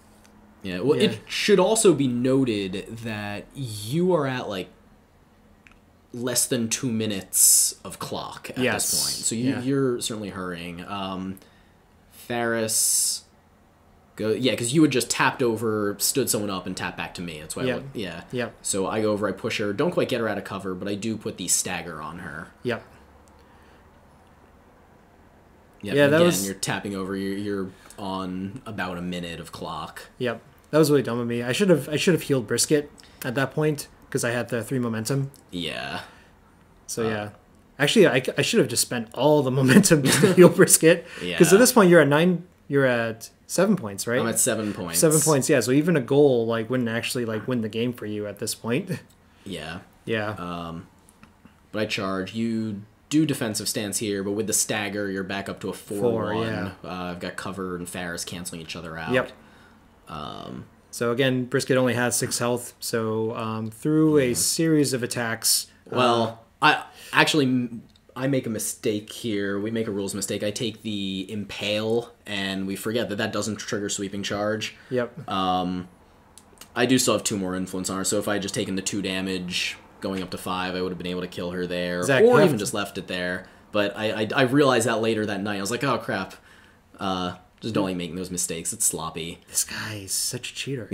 Yeah, well, it should also be noted that you are at, like, less than 2 minutes of clock at this point. So you're certainly hurrying. Ferris... because you had just tapped over, stood someone up, and tapped back to me. That's why Yep. So I go over, I push her. Don't quite get her out of cover, but I do put the stagger on her. Yep. Yep. Yeah, that was... you're tapping over. You're on about a minute of clock. Yep. That was really dumb of me. I should have healed Brisket at that point because I had the 3 momentum. Yeah. So yeah. Actually, I should have just spent all the momentum to heal Brisket. Because at this point you're at 9. You're at 7 points, right? I'm at 7 points. 7 points, yeah. So even a goal wouldn't actually win the game for you at this point. Yeah. Yeah. But I charge. You do defensive stance here, but with the stagger, you're back up to a 4-1. Yeah. I've got cover and Ferris canceling each other out. Yep. So again, Brisket only has 6 health. So through a series of attacks. Well, I make a mistake here. We make a rules mistake. I take the impale, and we forget that doesn't trigger sweeping charge. Yep. I do still have 2 more influence on her, so if I had just taken the 2 damage, going up to 5, I would have been able to kill her there, or even just left it there. But I realized that later that night. I was like, oh, crap. Just don't like making those mistakes. It's sloppy. This guy is such a cheater.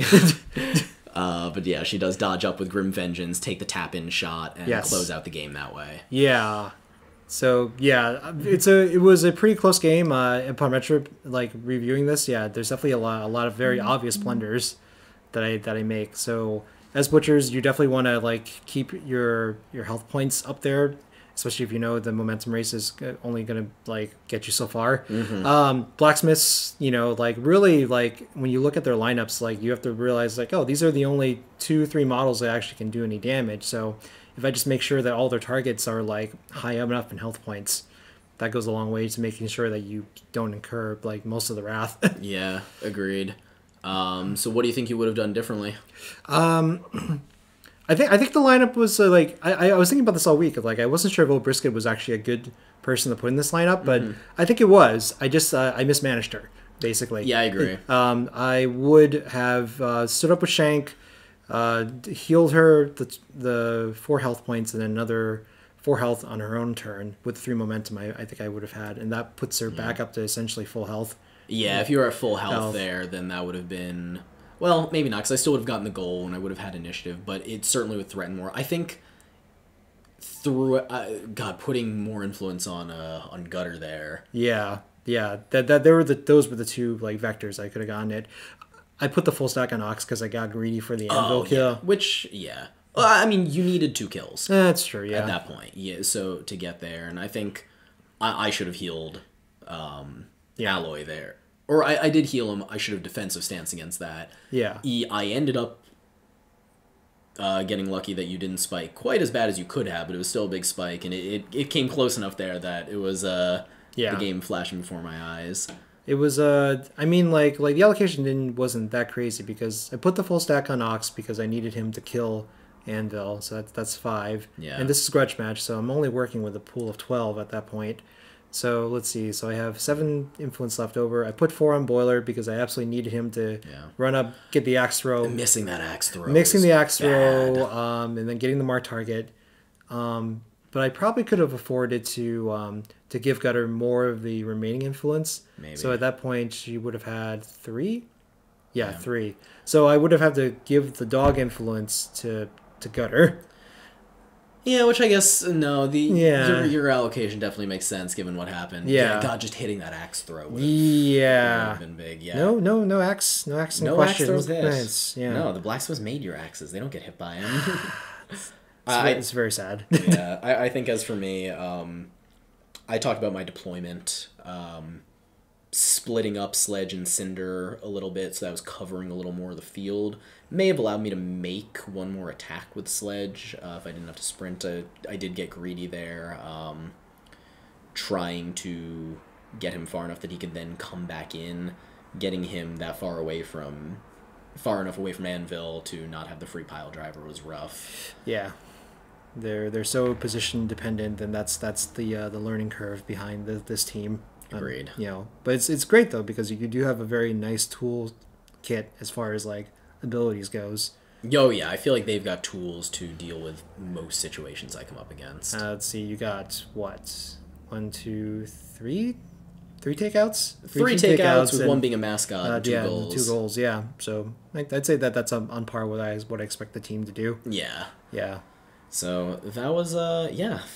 But yeah, she does dodge up with Grim Vengeance, take the tap-in shot, and close out the game that way. Yeah. So yeah, it was a pretty close game. Upon retro, reviewing this, there's definitely a lot of very obvious blunders that I make. So as butchers, you definitely want to keep your health points up there, especially if you know the momentum race is only going to get you so far. Blacksmiths, really when you look at their lineups, you have to realize oh, these are the only 2-3 models that actually can do any damage. So if I just make sure that all their targets are high up enough in health points, that goes a long way to making sure that you don't incur most of the wrath. Yeah, agreed. So what do you think you would have done differently? I think the lineup was I was thinking about this all week. I wasn't sure if Old Brisket was actually a good person to put in this lineup, but I think it was. I just I mismanaged her basically. Yeah, I agree. I would have stood up with Shank, healed her the 4 health points, and then another 4 health on her own turn with 3 momentum. I think I would have had, and that puts her back up to essentially full health. Yeah, if you were at full health there, then that would have been. Well, maybe not, because I still would have gotten the goal and I would have had initiative, but it certainly would threaten more. I think through putting more influence on Gutter there. Yeah, yeah. Those were the two like vectors I could have gotten it. I put the full stack on Ox because I got greedy for the anvil kill. Yeah. Which, yeah. Well, I mean, you needed 2 kills. That's true, yeah. At that point, yeah. So to get there, and I think I should have healed Alloy there. Or I did heal him. I should have defensive stance against that. Yeah. I ended up getting lucky that you didn't spike quite as bad as you could have, but it was still a big spike, and it came close enough there that it was the game flashing before my eyes. It was I mean like the allocation wasn't that crazy because I put the full stack on Ox because I needed him to kill Anvil, so that's 5. Yeah. And this is grudge match, so I'm only working with a pool of 12 at that point. So let's see. So I have 7 influence left over. I put 4 on Boiler because I absolutely needed him to run up, get the axe throw. Missing that axe throw. Mixing the axe throw, and then getting the mark target. But I probably could have afforded to give Gutter more of the remaining influence. Maybe. So at that point, she would have had 3. Yeah, 3. So I would have had to give the dog influence to Gutter. Yeah, which I guess your allocation definitely makes sense given what happened. Yeah. God, just hitting that axe throw would have been big. Yeah. No axe in question. Axe throws hit. Yeah. No, the Blacksmiths made your axes. They don't get hit by him. It's very sad. Yeah, I think as for me, I talked about my deployment, splitting up Sledge and Cinder a little bit, so that was covering a little more of the field. May have allowed me to make one more attack with Sledge if I didn't have to sprint. I did get greedy there, trying to get him far enough that he could then come back in. Getting him that far enough away from Anvil to not have the free pile driver was rough. Yeah. They're so position dependent, and that's the learning curve behind this team. Agreed. But it's great though because you do have a very nice tool kit as far as like abilities goes. Oh yeah, I feel like they've got tools to deal with most situations I come up against. Let's see, you got what? 1, 2, 3? 3 takeouts? 3 takeouts with one being a mascot. 2 goals. 2 goals. Yeah. So I'd say that's on par with what I expect the team to do. Yeah. Yeah. So that was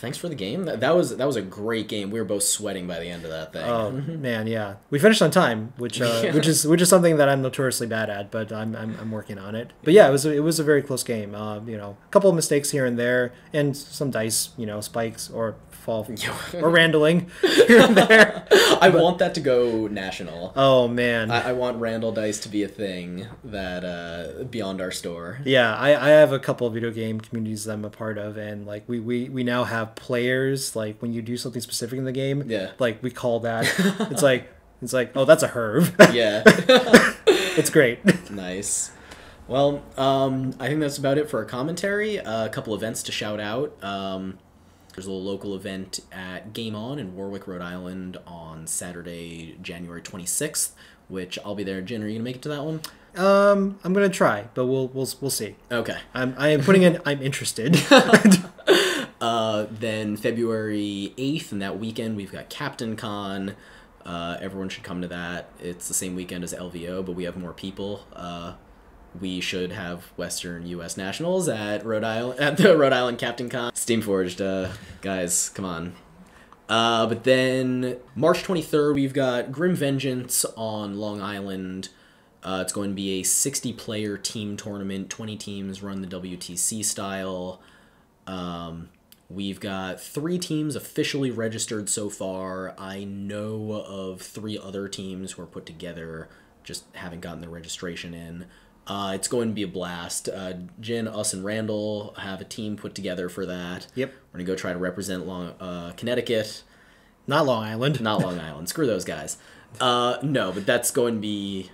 thanks for the game. That was a great game. We were both sweating by the end of that thing. Oh man, yeah. We finished on time, which is something that I'm notoriously bad at, but I'm working on it. But yeah, it was a very close game. A couple of mistakes here and there, and some dice, spikes or fall or randling here and there. I want that to go national. Oh man, I want Randall dice to be a thing that beyond our store. Yeah, I have a couple of video game communities that I'm a part of, and like we now have players, like when you do something specific in the game, like we call that it's like oh, that's a herb. Yeah. It's great. Nice. Well, I think that's about it for our commentary. A couple events to shout out. There's a local event at Game On in Warwick, Rhode Island on Saturday, January 26th, which I'll be there. Jen, are you gonna make it to that one? I'm gonna try, but we'll see. Okay. I am putting in. I'm interested. Then February 8th, and that weekend we've got Captain Con. Everyone should come to that. It's the same weekend as LVO, but we have more people. We should have Western U.S. Nationals at the Rhode Island Captain Con. Steamforged, guys, come on. But then March 23rd, we've got Grim Vengeance on Long Island. It's going to be a 60-player team tournament. 20 teams run the WTC style. We've got 3 teams officially registered so far. I know of 3 other teams who are put together, just haven't gotten their registration in. It's going to be a blast. Jin, us, and Randall have a team put together for that. Yep. We're going to go try to represent Connecticut. Not Long Island. Not Long Island. Screw those guys. No, but that's going to be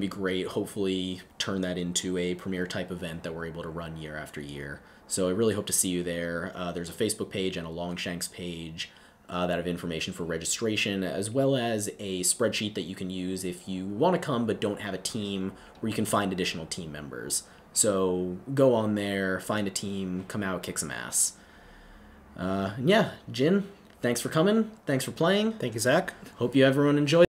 great. Hopefully turn that into a premier type event that we're able to run year after year. So I really hope to see you there. There's a Facebook page and a Longshanks page that have information for registration, as well as a spreadsheet that you can use if you want to come but don't have a team, where you can find additional team members. So go on there, find a team, come out, kick some ass. Yeah, Jin, thanks for coming. Thanks for playing. Thank you, Zach. Hope you everyone enjoyed.